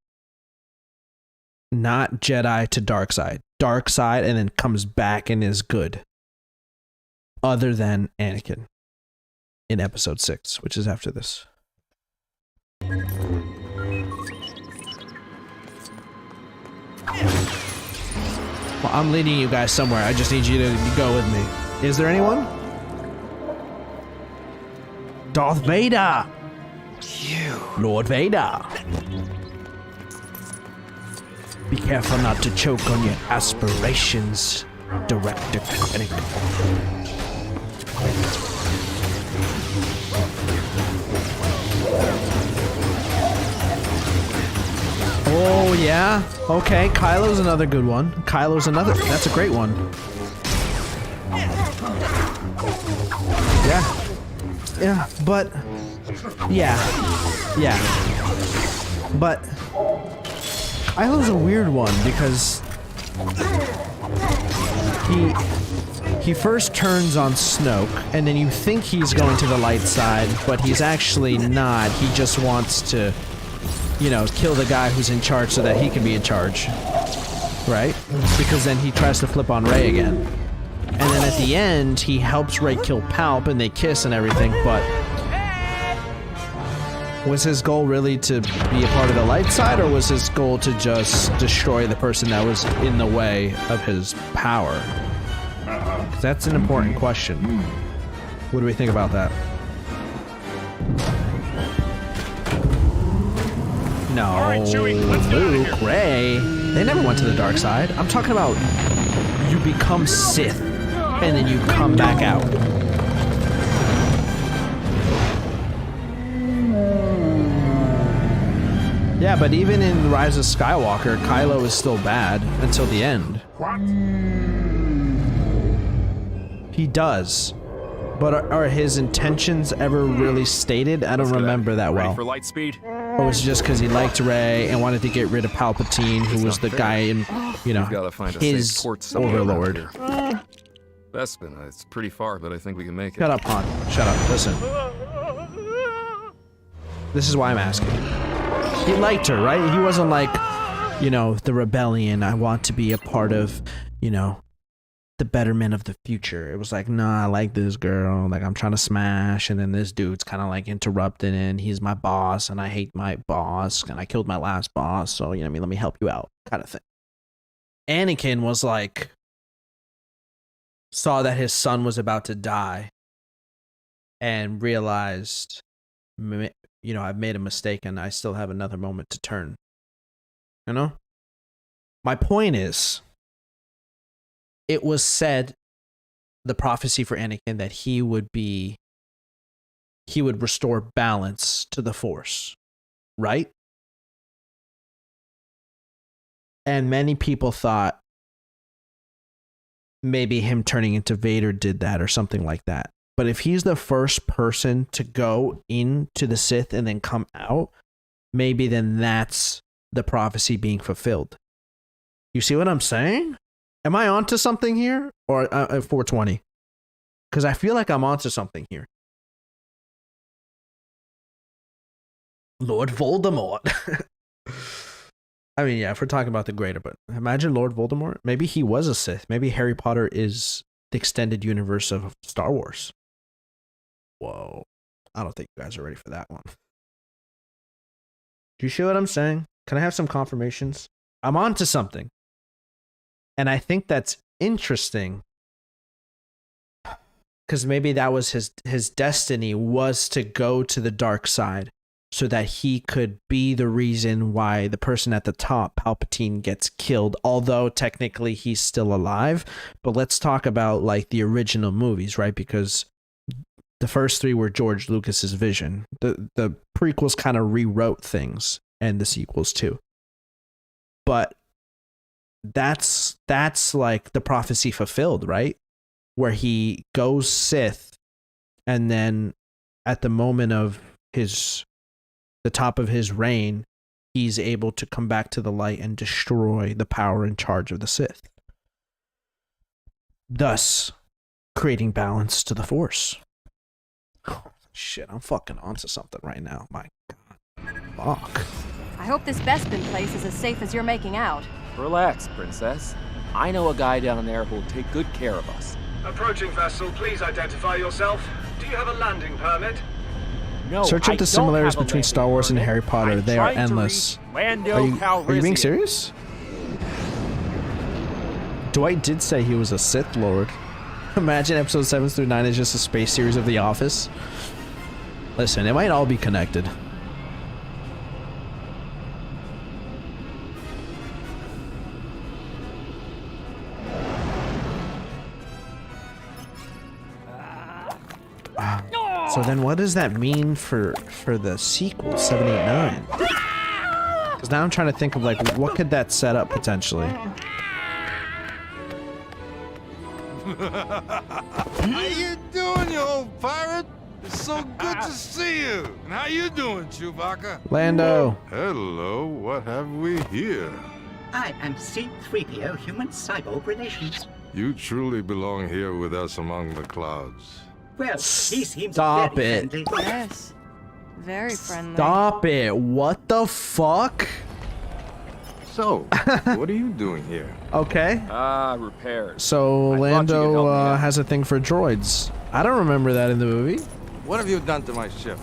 Not Jedi to dark side. Dark side and then comes back and is good. Other than Anakin in episode 6, which is after this. Well, I'm leading you guys somewhere. I just need you to go with me. Is there anyone? Darth Vader! You. Lord Vader. Be careful not to choke on your aspirations, Director Krennic. Oh, yeah? Okay, Kylo's another good one. Kylo's another... That's a great one. Yeah. Yeah, but... Yeah. Yeah. But... Kylo's a weird one because... He first turns on Snoke, and then you think he's going to the light side, but he's actually not. He just wants to, you know, kill the guy who's in charge so that he can be in charge. Right? Because then he tries to flip on Rey again. And then at the end, he helps Rey kill Palp, and they kiss and everything, but... Was his goal really to be a part of the light side, or was his goal to just destroy the person that was in the way of his power? That's an important question. What do we think about that? No, all right, Chewie, let's get out of Luke, Rey, they never went to the dark side. I'm talking about you become Sith, and then you come back out. Yeah, but even in The Rise of Skywalker, Kylo is still bad until the end. What? He does. But are his intentions ever really stated? I don't remember that well. Ready for light speed? Or was it just because he liked Rey and wanted to get rid of Palpatine, who was the guy in, you know, his overlord? Bespin, it's pretty far, but I think we can make it. Shut up, Han. Shut up. Listen. This is why I'm asking. He liked her, right? He wasn't like, you know, the rebellion. I want to be a part of, you know, the betterment of the future. It was like, nah, I like this girl. Like, I'm trying to smash. And then this dude's kind of like interrupting, and he's my boss, and I hate my boss, and I killed my last boss. So, you know what I mean? Let me help you out, kind of thing. Anakin was like, saw that his son was about to die and realized, you know, I've made a mistake and I still have another moment to turn. You know? My point is, it was said, the prophecy for Anakin, that he would restore balance to the Force, right? And many people thought maybe him turning into Vader did that or something like that. But if he's the first person to go into the Sith and then come out, maybe then that's the prophecy being fulfilled. You see what I'm saying? Am I onto something here? Or 420? Because I feel like I'm onto something here. Lord Voldemort. I mean, yeah, if we're talking about the greater, but imagine Lord Voldemort. Maybe he was a Sith. Maybe Harry Potter is the extended universe of Star Wars. Whoa. I don't think you guys are ready for that one. Do you see what I'm saying? Can I have some confirmations? I'm onto something. And I think that's interesting. Because maybe that was his destiny, was to go to the dark side so that he could be the reason why the person at the top, Palpatine, gets killed. Although technically he's still alive. But let's talk about like the original movies, right? Because the first three were George Lucas's vision. The prequels kind of rewrote things, and the sequels too. But that's like the prophecy fulfilled, right? Where he goes Sith, and then at the moment of the top of his reign, he's able to come back to the light and destroy the power in charge of the Sith, thus creating balance to the Force. Oh, shit, I'm fucking onto something right now. My God. Fuck. I hope this Bespin place is as safe as you're making out. Relax, Princess. I know a guy down there who'll take good care of us. Approaching vessel, please identify yourself. Do you have a landing permit? No, search up the similarities between Star Wars and Harry Potter. They are endless. Are you being serious? Dwight did say he was a Sith Lord. Imagine episode 7 through 9 is just a space series of The Office. Listen, it might all be connected. So then what does that mean for the sequel, 7, 8, 9? Because now I'm trying to think of like, what could that set up potentially? How you doing, you old pirate? It's so good to see you. And how you doing, Chewbacca? Lando. Hello, what have we here? I am C-3PO human-cyborg relations. You truly belong here with us among the clouds. Well, he seems Stop very it. friendly. Yes. Very friendly. Stop it. What the fuck? So, what are you doing here? Okay. Repairs. So I thought you could Lando help me out. has a thing for droids. I don't remember that in the movie. What have you done to my ship?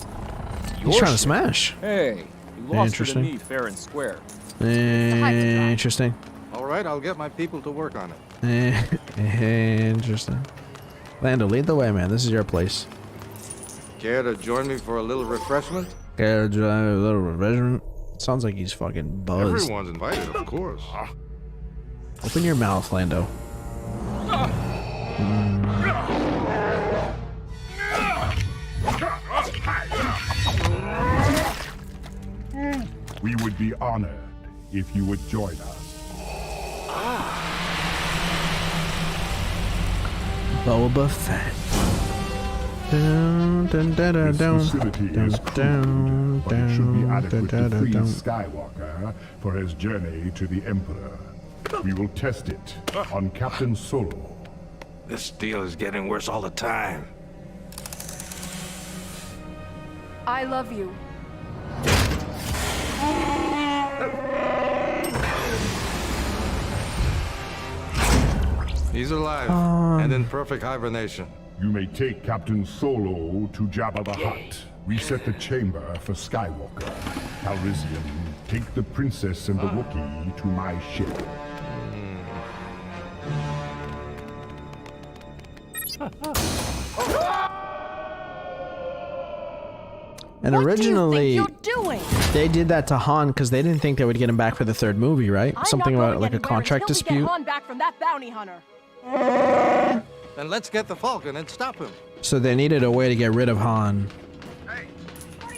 He's trying to smash. Hey, you lost her to Interesting. me fair and square. Interesting. All right, I'll get my people to work on it. Interesting. Lando, lead the way, man. This is your place. Care to join me for a little refreshment? Care to join a little refreshment? Sounds like he's fucking buzzed. Everyone's invited, of course. Open your mouth, Lando. We would be honored if you would join us. Boba Fett. Dun, dun, dun, dun, This dun, facility dun, is dun, crude, but it should be dun, adequate dun, to dun, free dun. Skywalker for his journey to the Emperor. We will test it on Captain Solo. This deal is getting worse all the time. I love you. He's alive and in perfect hibernation. You may take Captain Solo to Jabba the Hutt. Reset the chamber for Skywalker. Calrissian, take the princess and the Wookiee to my ship. And originally, What do you think you're doing? they did that to Han because they didn't think they would get him back for the third movie, right? I'm Something not about going like a anywhere contract until we dispute. get Han back from that bounty hunter. Then let's get the Falcon and stop him. So they needed a way to get rid of Han,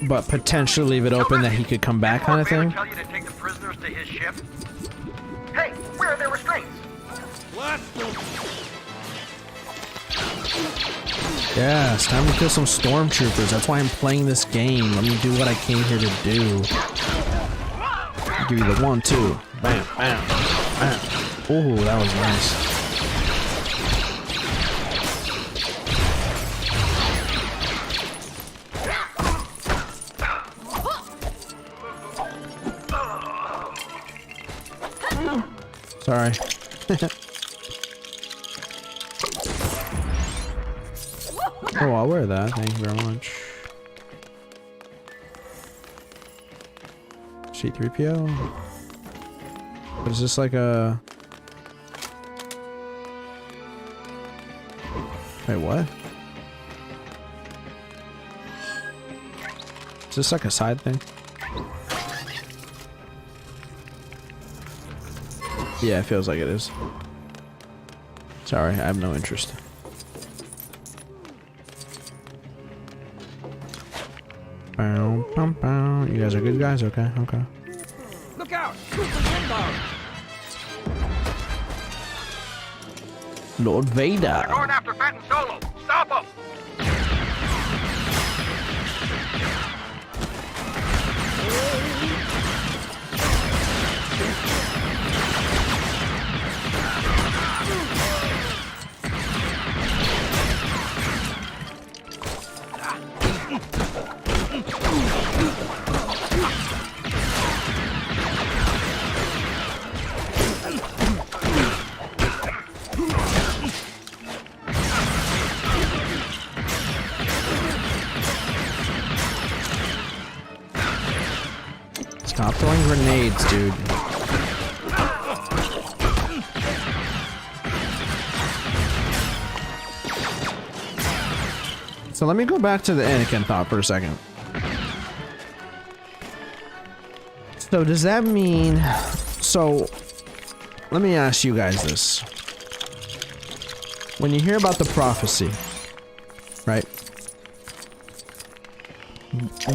but potentially leave it open that he could come back, kind of thing. Tell you to take the prisoners to his ship. Hey, where are their restraints? Blast them! Yeah, it's time to kill some stormtroopers. That's why I'm playing this game. Let me do what I came here to do. I'll give you the 1, 2. Bam, bam, bam. Ooh, that was nice. Sorry. Oh, I'll wear that. Thank you very much. C-3PO? What is this, like a... Wait, what? Is this like a side thing? Yeah, it feels like it is. Sorry, I have no interest. Bow, bow, bow. You guys are good guys? Okay, okay. Look out! Lord Vader. They're going after Fenton Solo. Stop them! Stop throwing grenades, dude. So let me go back to the Anakin thought for a second. So does that mean... So, let me ask you guys this. When you hear about the prophecy, right?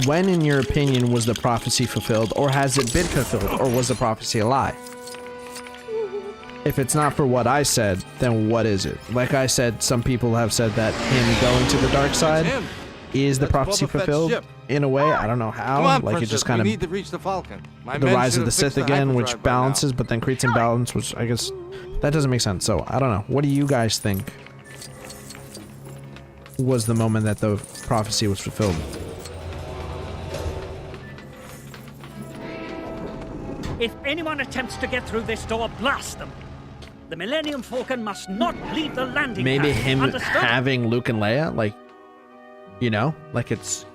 When, in your opinion, was the prophecy fulfilled? Or has it been fulfilled? Or was the prophecy a lie? If it's not for what I said, then what is it? Like I said, some people have said that him going to the dark side is the prophecy fulfilled in a way. I don't know how. Come on, like Princess, it just kind we of need to reach the Falcon. My the men rise should of the have fixed Sith again, which hyperdrive by now. balances, but then creates imbalance, which I guess that doesn't make sense. So I don't know. What do you guys think was the moment that the prophecy was fulfilled? If anyone attempts to get through this door, blast them. The Millennium Falcon must not leave the landing Maybe pad. him Understood? having Luke and Leia, like, you know, like it's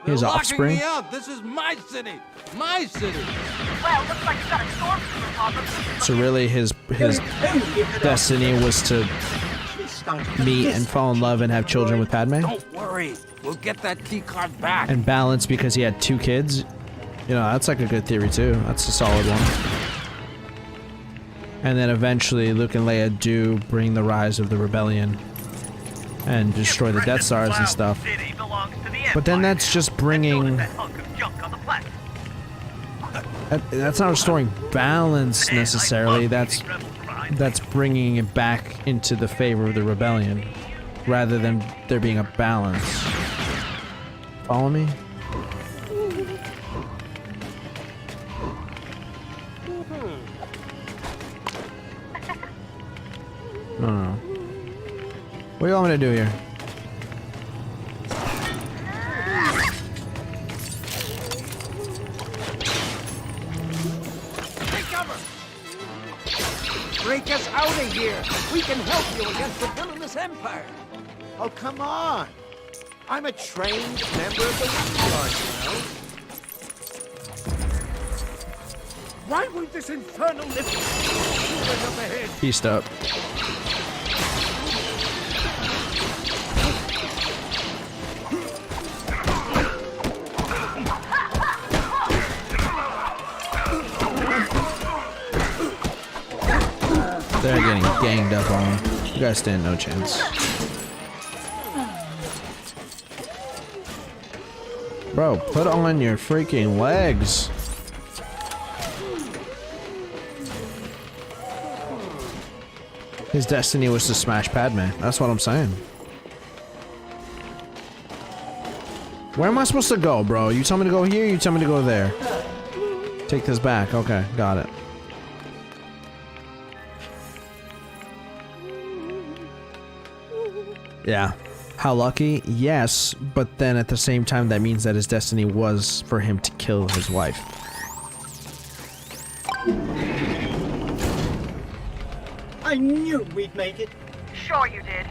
his They're locking offspring. me out. This is my city. My city. Well, looks like you got a stormtrooper problem. So really, his destiny was to meet and fall in love and have children with Padme, Don't worry. We'll get that key card back. and balance because he had 2 kids. You know, that's like a good theory too. That's a solid one. And then eventually Luke and Leia do bring the rise of the rebellion and destroy the Death Stars and stuff. But then that's just bringing... That's not restoring balance necessarily. That's bringing it back into the favor of the rebellion rather than there being a balance. Follow me? I don't know. What do you want me to do here? Take cover! Break us out of here! We can help you against the villainous empire! Oh, come on. I'm a trained member of the Wing Guard, you know. Why won't this infernal lift up ahead? East up. They're getting ganged up on. You guys stand no chance. Bro, put on your freaking legs. His destiny was to smash Padme. That's what I'm saying. Where am I supposed to go, bro? You tell me to go here, you tell me to go there. Take this back. Okay, got it. Yeah. How lucky? Yes, but then at the same time that means that his destiny was for him to kill his wife. I knew we'd make it. Sure you did.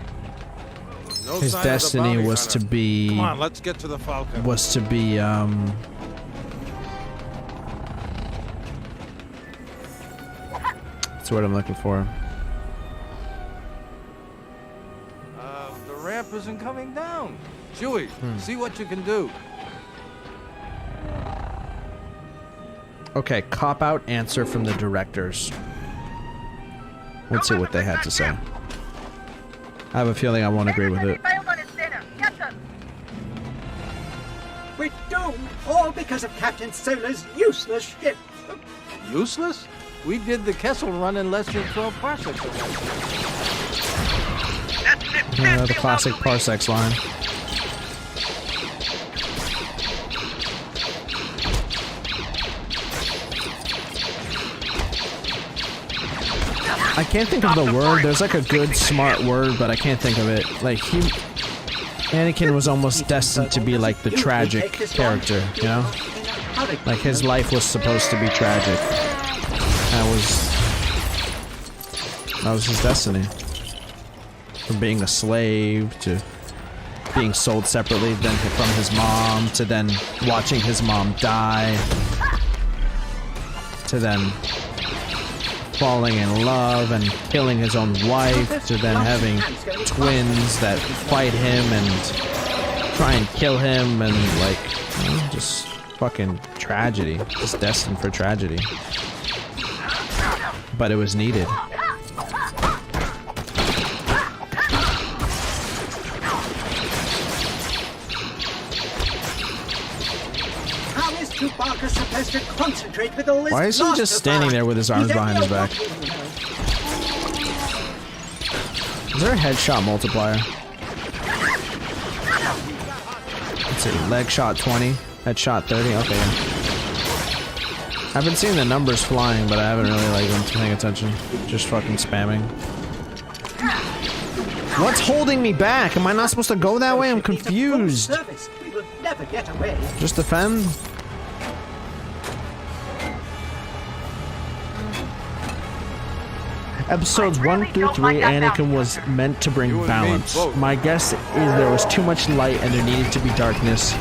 No His sign of the destiny bounty was to hunter. be... Come on, let's get to the Falcon. Was to be, that's what I'm looking for. The ramp isn't coming down. Chewie, see what you can do. Okay, cop-out answer from the directors. Let's see what they had to say. I have a feeling I won't agree with it. We're doomed, all because of Captain Solar's useless ship. Useless? We did the Kessel run in less than 12 parsecs. The classic parsecs line. I can't think of the word. There's like a good, smart word, but I can't think of it. Like, Anakin was almost destined to be like the tragic character, you know? Like, his life was supposed to be tragic. That was his destiny. From being a slave to being sold separately then from his mom to then watching his mom die to then falling in love and killing his own wife to then having twins that fight him and try and kill him and like, you know, just fucking tragedy. Just destined for tragedy. But it was needed. How is Chewbacca supposed to concentrate with all this? Why is he just standing there with his arms behind his back? Is there a headshot multiplier? Let's see, leg shot 20, headshot 30, okay. Yeah. I've been seeing the numbers flying, but I haven't really like been paying attention. Just fucking spamming. What's holding me back? Am I not supposed to go that way? I'm confused. We will never get away. Just defend? Episodes 1 through 3, Anakin was meant to bring balance. My guess is there was too much light and there needed to be darkness.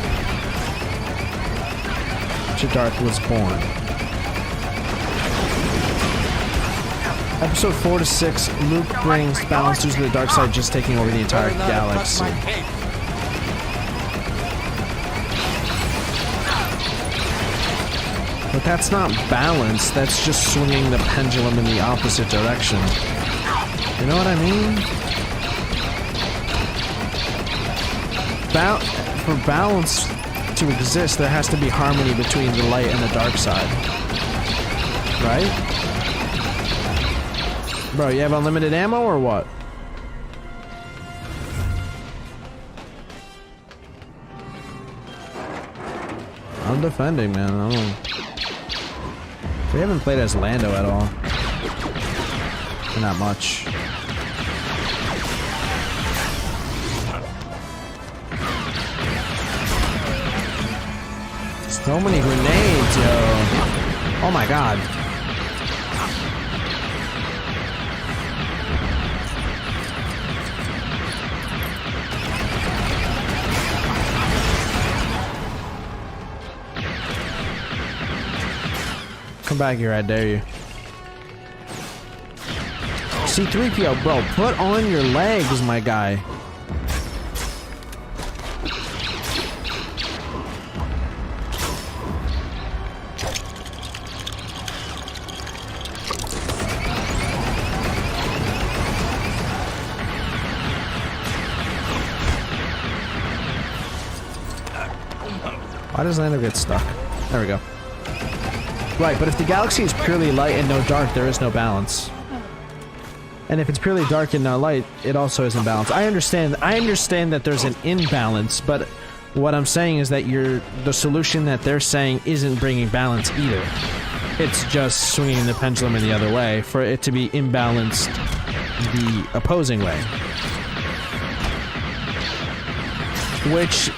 So Darth was born. Episode 4 to 6, Luke brings balance due to the dark side just taking over the entire galaxy. But that's not balance, that's just swinging the pendulum in the opposite direction. You know what I mean? For balance to exist, there has to be harmony between the light and the dark side. Right? Bro, you have unlimited ammo or what? I'm defending, man. I don't... We haven't played as Lando at all. Not much. So many grenades, yo. Oh my god. Come back here, I dare you. C-3PO, bro, put on your legs, my guy. Why does Lando get stuck? There we go. Right, but if the galaxy is purely light and no dark, there is no balance. And if it's purely dark and no light, it also isn't balanced. I understand that there's an imbalance, but what I'm saying is that the solution that they're saying isn't bringing balance either. It's just swinging the pendulum in the other way for it to be imbalanced the opposing way. Which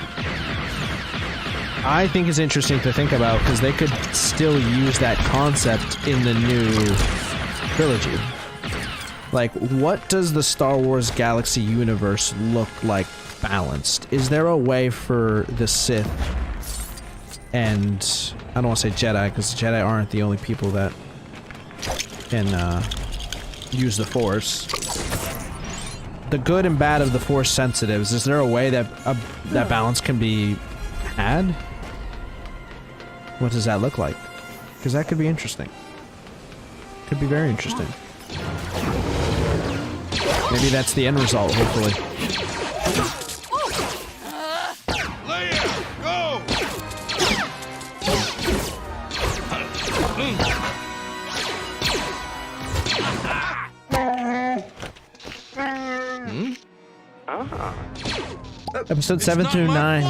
I think is interesting to think about, because they could still use that concept in the new trilogy. Like, what does the Star Wars galaxy universe look like balanced? Is there a way for the Sith and, I don't want to say Jedi, because Jedi aren't the only people that can use the Force. The good and bad of the Force sensitives, is there a way that that balance can be had? What does that look like? Because that could be interesting. Could be very interesting. Maybe that's the end result, hopefully. Leia, go! Episode 7 through 9.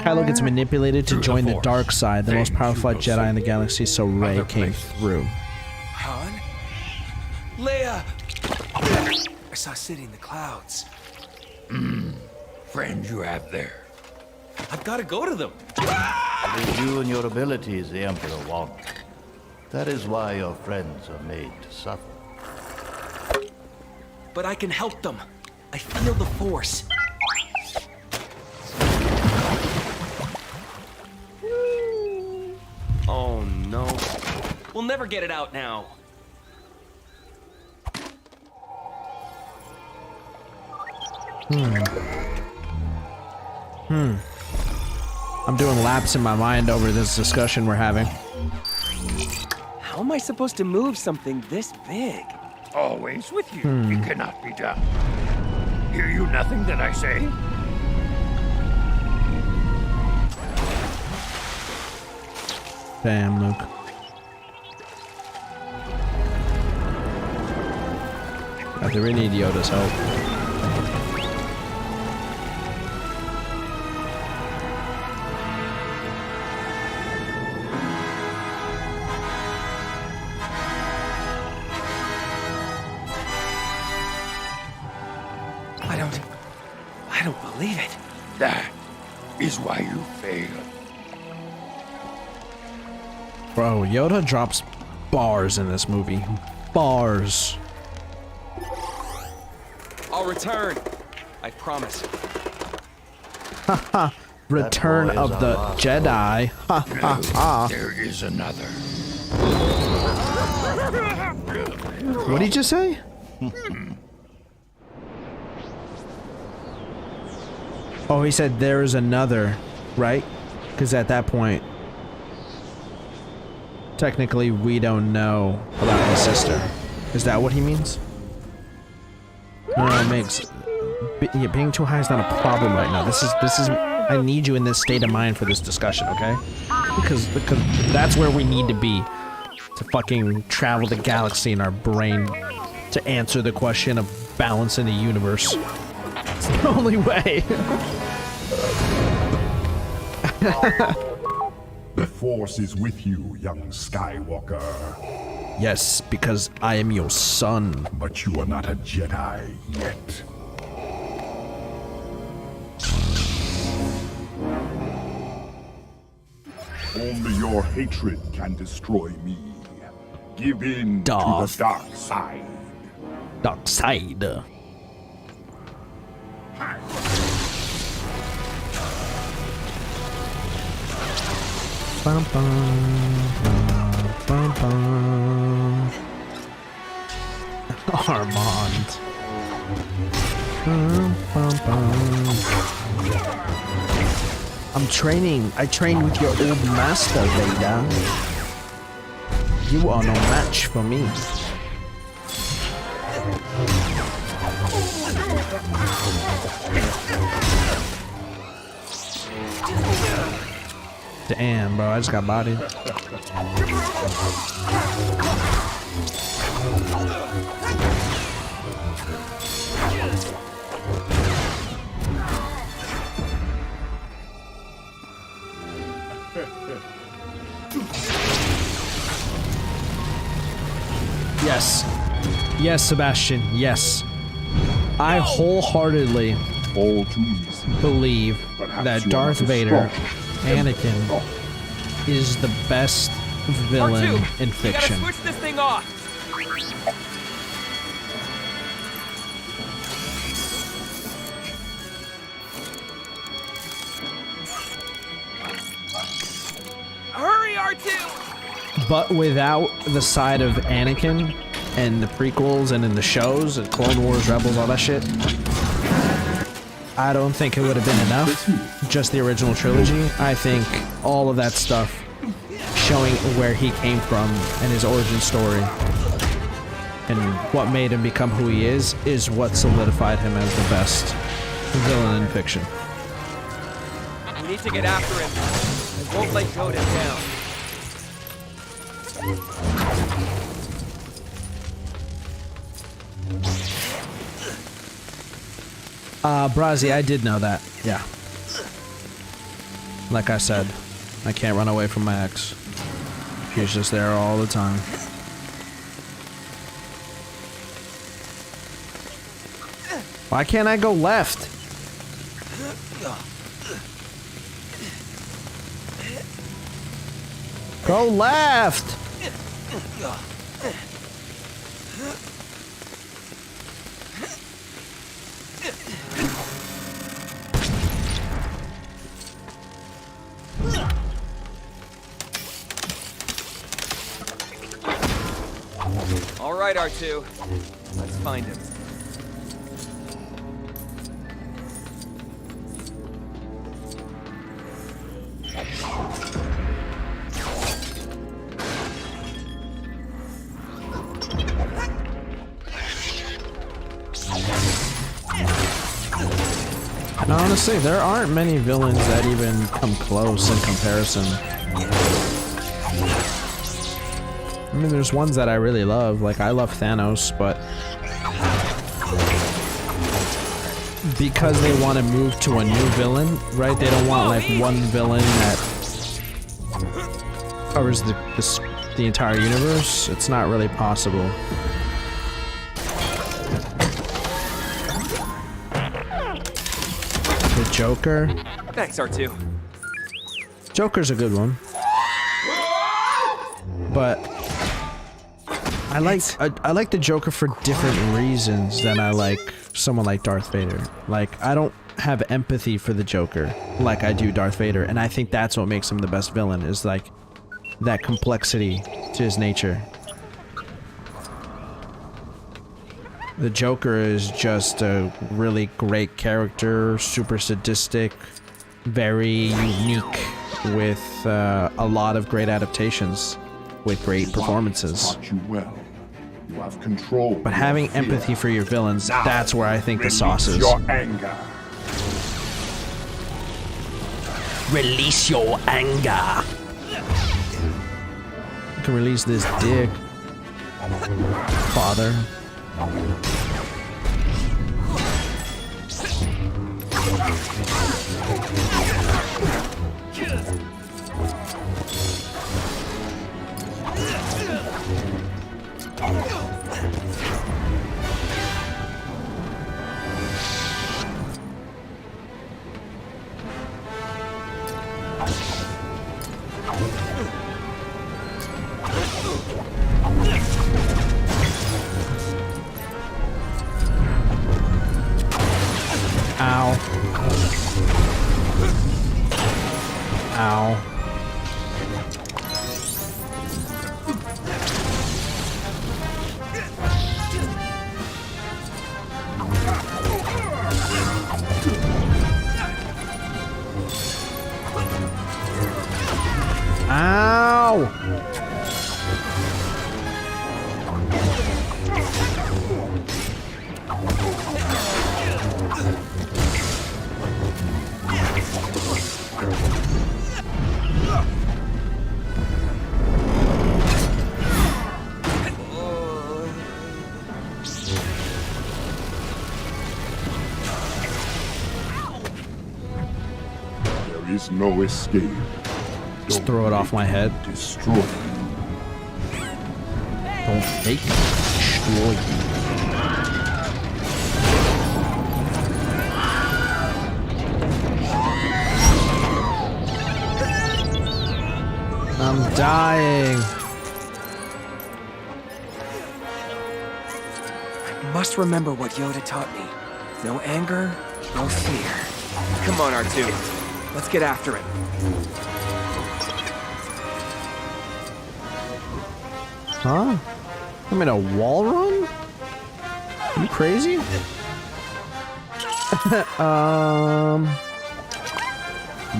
Kylo gets manipulated to join the dark side, the most powerful Jedi in the galaxy, so Rey came through. Han? Leia! I saw City in the clouds. Friends you have there. I've got to go to them. It is you and your abilities the Emperor wants. That is why your friends are made to suffer. But I can help them. I feel the Force. Oh no. We'll never get it out now. I'm doing laps in my mind over this discussion we're having. How am I supposed to move something this big? Always with you. It cannot be done. Hear you nothing that I say? Damn, Luke. I really need Yoda's help. I don't believe it. That is why you failed. Bro, Yoda drops bars in this movie. Bars. I'll return. I promise. Haha. Return of the Jedi. Ha ha ha. There is another. What did you just say? Oh, he said there is another, right? Because at that point, technically, we don't know about his sister. Is that what he means? No, Migs. Being too high is not a problem right now. This is. I need you in this state of mind for this discussion, okay? Because that's where we need to be to fucking travel the galaxy in our brain to answer the question of balance in the universe. It's the only way. The Force is with you, young Skywalker. Yes, because I am your son. But you are not a Jedi yet. Only your hatred can destroy me. Give in to the dark side. Dark side. Bum, bum, bum. Armand. I'm training. I train with your old master, Vader. You are no match for me. Damn, bro, I just got bodied. Yes. Yes, Sebastian, yes. I wholeheartedly believe that Darth Vader, Anakin, is the best villain R2, in fiction. You gotta switch this thing off. Hurry, R2! But without the side of Anakin and the prequels and in the shows and Clone Wars, Rebels, all that shit, I don't think it would have been enough. Just the original trilogy. I think all of that stuff showing where he came from and his origin story and what made him become who he is what solidified him as the best villain in fiction. We need to get after him. I won't let Yoda down. Brazzi, I did know that. Yeah. Like I said, I can't run away from my ex. She's just there all the time. Why can't I go left? Go left! All right, R2. Let's find him. And honestly, there aren't many villains that even come close in comparison. I mean, there's ones that I really love. Like, I love Thanos, but because they want to move to a new villain, right? They don't want, like, one villain that covers the entire universe. It's not really possible. The Joker. Thanks, R2. Joker's a good one. But I like the Joker for different reasons than I like someone like Darth Vader. Like, I don't have empathy for the Joker like I do Darth Vader, and I think that's what makes him the best villain, is like that complexity to his nature. The Joker is just a really great character, super sadistic, very unique, with a lot of great adaptations, with great performances. You have control. But having empathy for your villains, that's where I think the sauce is. Your anger. Release your anger. You can release this dick, father. Ow. Ow. Ow! is no escape. Just throw it off my head. Destroy. Don't make it destroy you. I'm dying. I must remember what Yoda taught me. No anger, no fear. Come on, R2. Let's get after it. Huh? I made a wall run? You crazy?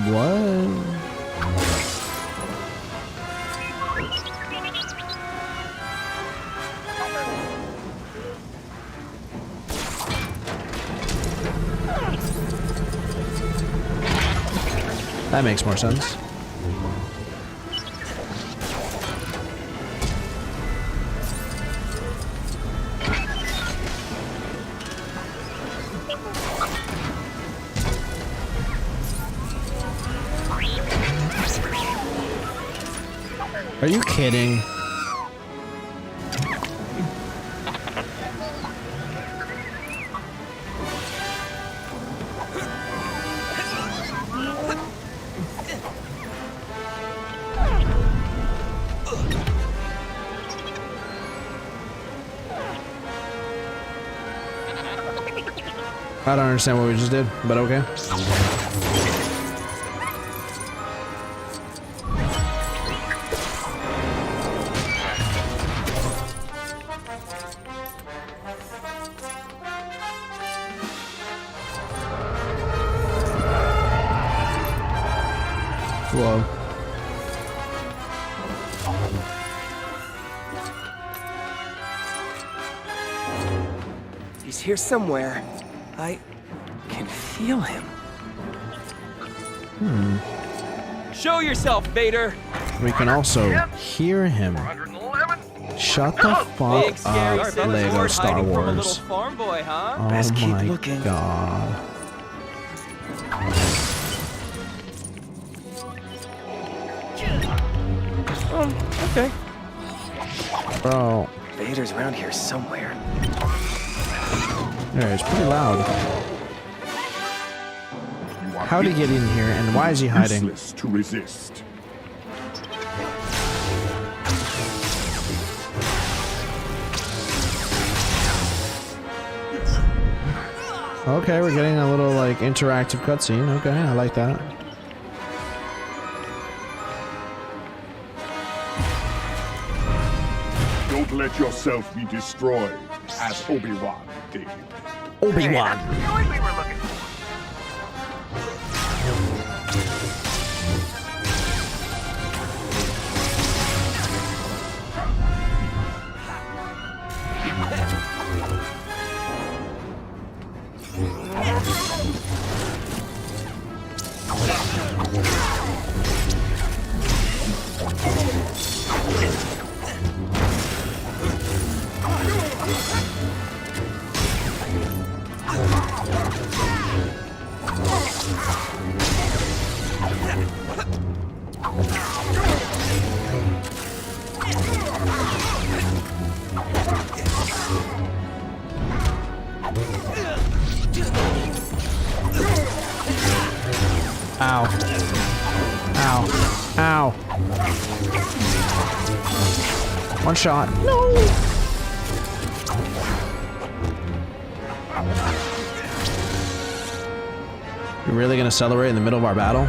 What? That makes more sense. Are you kidding? I don't understand what we just did, but okay. Whoa. He's here somewhere. I can feel him. Show yourself, Vader. We can also hear him. Shut the fuck up, Lego Star Wars. Farm boy, huh? Oh Best keep my looking. god. Okay. Bro. Vader's around here somewhere. Yeah, it's pretty loud. How'd he get in here, and why is he hiding? Useless to resist. Okay, we're getting a little, like, interactive cutscene. Okay, I like that. Don't let yourself be destroyed, as Obi-Wan did. Obi-Wan. Ow. Ow. Ow. One shot. No! You're really gonna celebrate in the middle of our battle?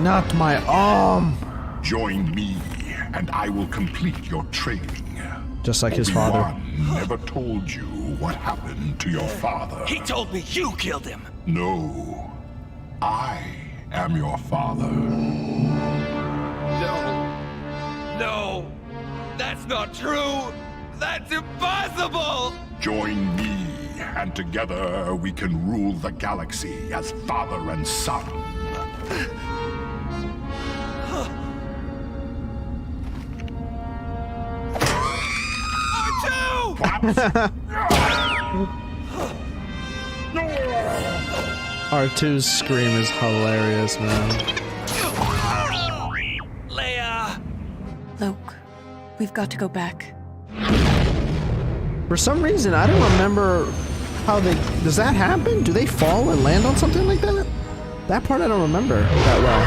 Not my arm! Join me, and I will complete your training. Just like his father. Obi-Wan never told you what happened to your father. He told me you killed him. No. I am your father. No, that's not true. That's impossible. Join me, and together we can rule the galaxy as father and son. R2's scream is hilarious, man. Leia! Luke, we've got to go back. For some reason, I don't remember how they... Does that happen? Do they fall and land on something like that? That part I don't remember that well.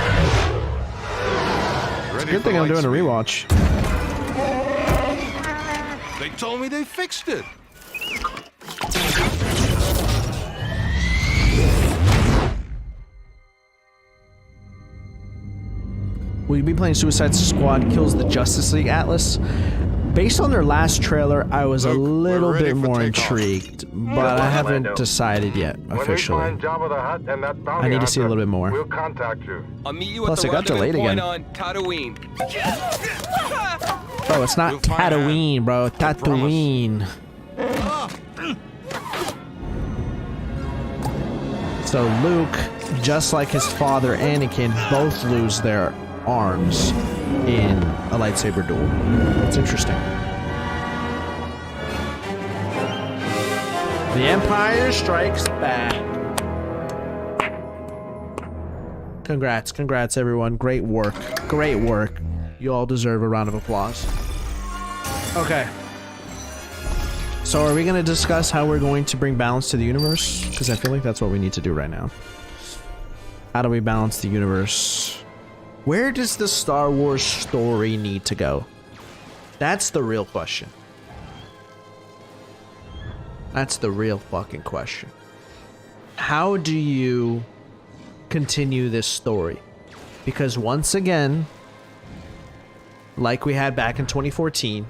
It's a good thing I'm doing a rewatch. They told me they fixed it. Will you be playing Suicide Squad Kills the Justice League Atlas? Based on their last trailer, I was a little bit more intrigued, but I haven't decided yet officially. I need to see a little bit more. We'll contact you. I'll meet you Plus, at it the got delayed rendezvous again. point on Tatooine. Bro, it's not Tatooine, bro. Tatooine. So Luke, just like his father Anakin, both lose their arms in a lightsaber duel. That's interesting. The Empire Strikes Back. Congrats everyone. Great work. Great work. You all deserve a round of applause. Okay. So are we going to discuss how we're going to bring balance to the universe? Because I feel like that's what we need to do right now. How do we balance the universe? Where does the Star Wars story need to go? That's the real question. That's the real fucking question. How do you continue this story? Because once again, like we had back in 2014,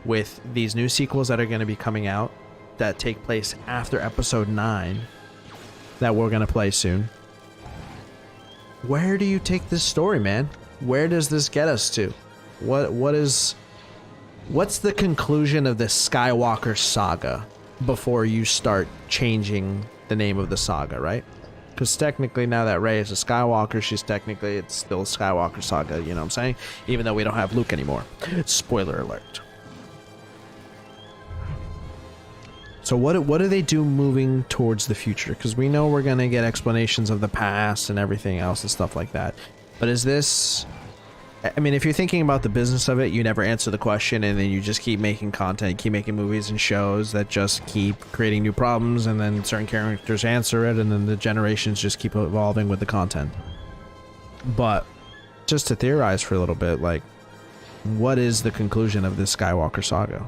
with these new sequels that are going to be coming out that take place after Episode 9 that we're going to play soon. Where do you take this story, man? Where does this get us to? What's the conclusion of this Skywalker Saga before you start changing the name of the saga, right? Because technically now that Rey is a Skywalker, it's still Skywalker Saga, you know what I'm saying? Even though we don't have Luke anymore. Spoiler alert. So what do they do moving towards the future? Because we know we're going to get explanations of the past and everything else and stuff like that. But is this... I mean, if you're thinking about the business of it, you never answer the question and then you just keep making content, keep making movies and shows that just keep creating new problems, and then certain characters answer it, and then the generations just keep evolving with the content. But just to theorize for a little bit, like, what is the conclusion of this Skywalker Saga?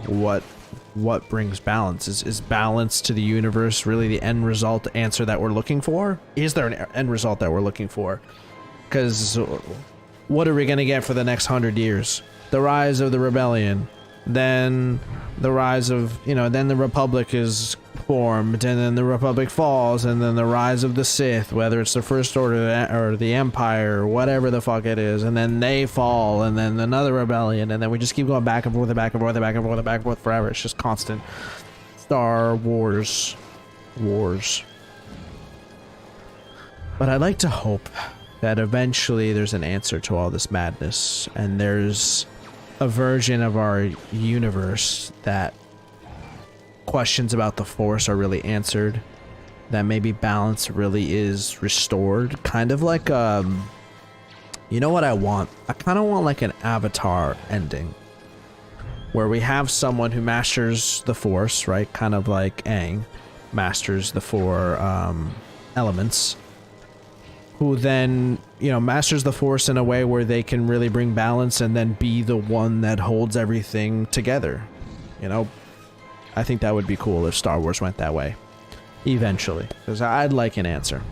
What brings balance? Is balance to the universe really the end result answer that we're looking for? Is there an end result that we're looking for? Because what are we going to get for the next 100 years? The rise of the rebellion, then the rise of, then the Republic is formed, and then the Republic falls, and then the rise of the Sith, whether it's the First Order or the Empire, or whatever the fuck it is, and then they fall, and then another rebellion, and then we just keep going back and forth and back and forth and back and forth and back and forth forever. It's just constant Star Wars wars. But I'd like to hope that eventually there's an answer to all this madness, and there's a version of our universe that questions about the Force are really answered, that maybe balance really is restored, kind of like you know what I want? I kind of want like an Avatar ending where we have someone who masters the Force, right? Kind of like Aang masters the four elements, who then, masters the Force in a way where they can really bring balance and then be the one that holds everything together. I think that would be cool if Star Wars went that way. Eventually. Because I'd like an answer.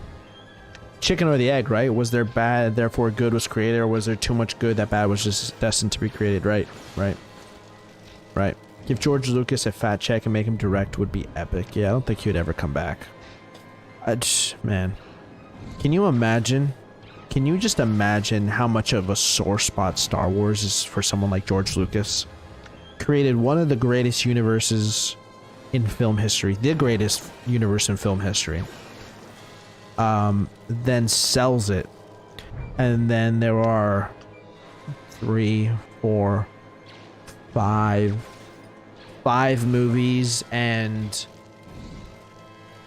Chicken or the egg, right? Was there bad, therefore good was created, or was there too much good that bad was just destined to be created? Right. Give George Lucas a fat check and make him direct would be epic. Yeah, I don't think he would ever come back. Man. Can you imagine? Can you just imagine how much of a sore spot Star Wars is for someone like George Lucas? Created one of the greatest universes in film history, the greatest universe in film history, then sells it, and then there are 3, 4, 5 movies and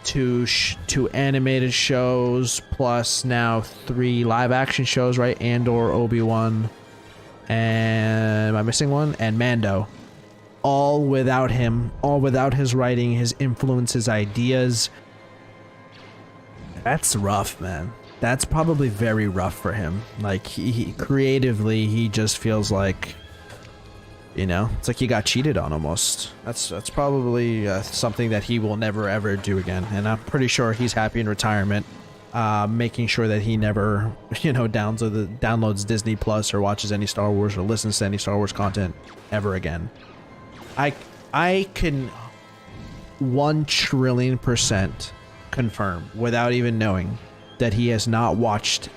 two animated shows, plus now 3 live action shows, right? Andor, Obi-Wan, and am I missing one? And Mando. All without him, all without his writing, his influence, his ideas. That's rough, man. That's probably very rough for him. Like, he creatively, he just feels like, you know, it's like he got cheated on almost. That's probably something that he will never ever do again. And I'm pretty sure he's happy in retirement, making sure that he never, you know, downloads Disney Plus or watches any Star Wars or listens to any Star Wars content ever again. I can 1,000,000,000,000% confirm, without even knowing, that he has not watched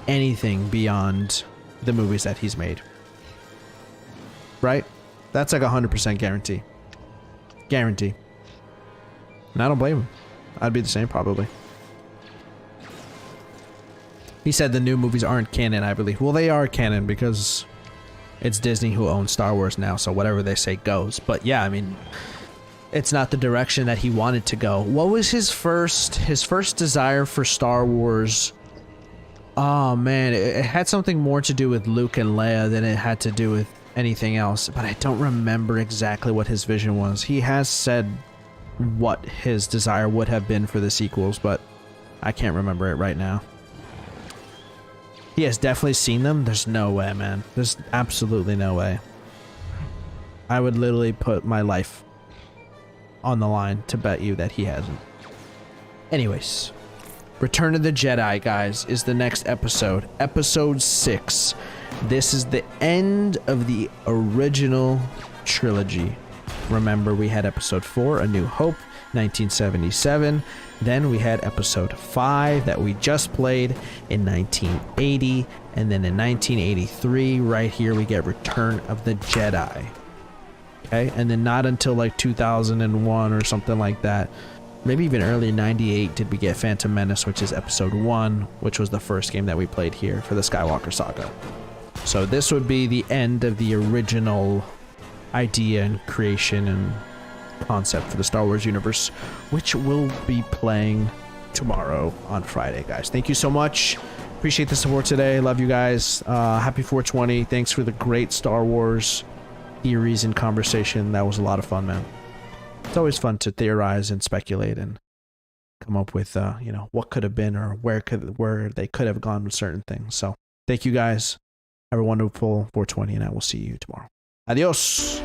anything beyond the movies that he's made. Right? That's like 100% guarantee. Guarantee. And I don't blame him. I'd be the same, probably. He said the new movies aren't canon, I believe. Well, they are canon because it's Disney who owns Star Wars now, so whatever they say goes. But yeah, I mean, it's not the direction that he wanted to go. What was his first desire for Star Wars? Oh man, it had something more to do with Luke and Leia than it had to do with anything else, but I don't remember exactly what his vision was. He has said what his desire would have been for the sequels, but I can't remember it right now. He has definitely seen them. There's no way, man. There's absolutely no way. I would literally put my life on the line to bet you that he hasn't. Anyways, Return of the Jedi, guys, is the next episode. Episode 6. This is the end of the original trilogy. Remember, we had episode 4, A New Hope, 1977. Then we had episode 5 that we just played in 1980. And then in 1983, right here, we get Return of the Jedi. Okay, and then not until like 2001 or something like that, maybe even early 98, did we get Phantom Menace, which is episode 1, which was the first game that we played here for the Skywalker Saga. So this would be the end of the original idea and creation and concept for the Star Wars universe, which we'll be playing tomorrow on Friday, guys. Thank you so much. Appreciate the support today. Love you guys. Happy 420. Thanks for the great Star Wars theories and conversation. That was a lot of fun, man. It's always fun to theorize and speculate and come up with, you know, what could have been or where they could have gone with certain things. So thank you guys. Have a wonderful 420, and I will see you tomorrow. Adios.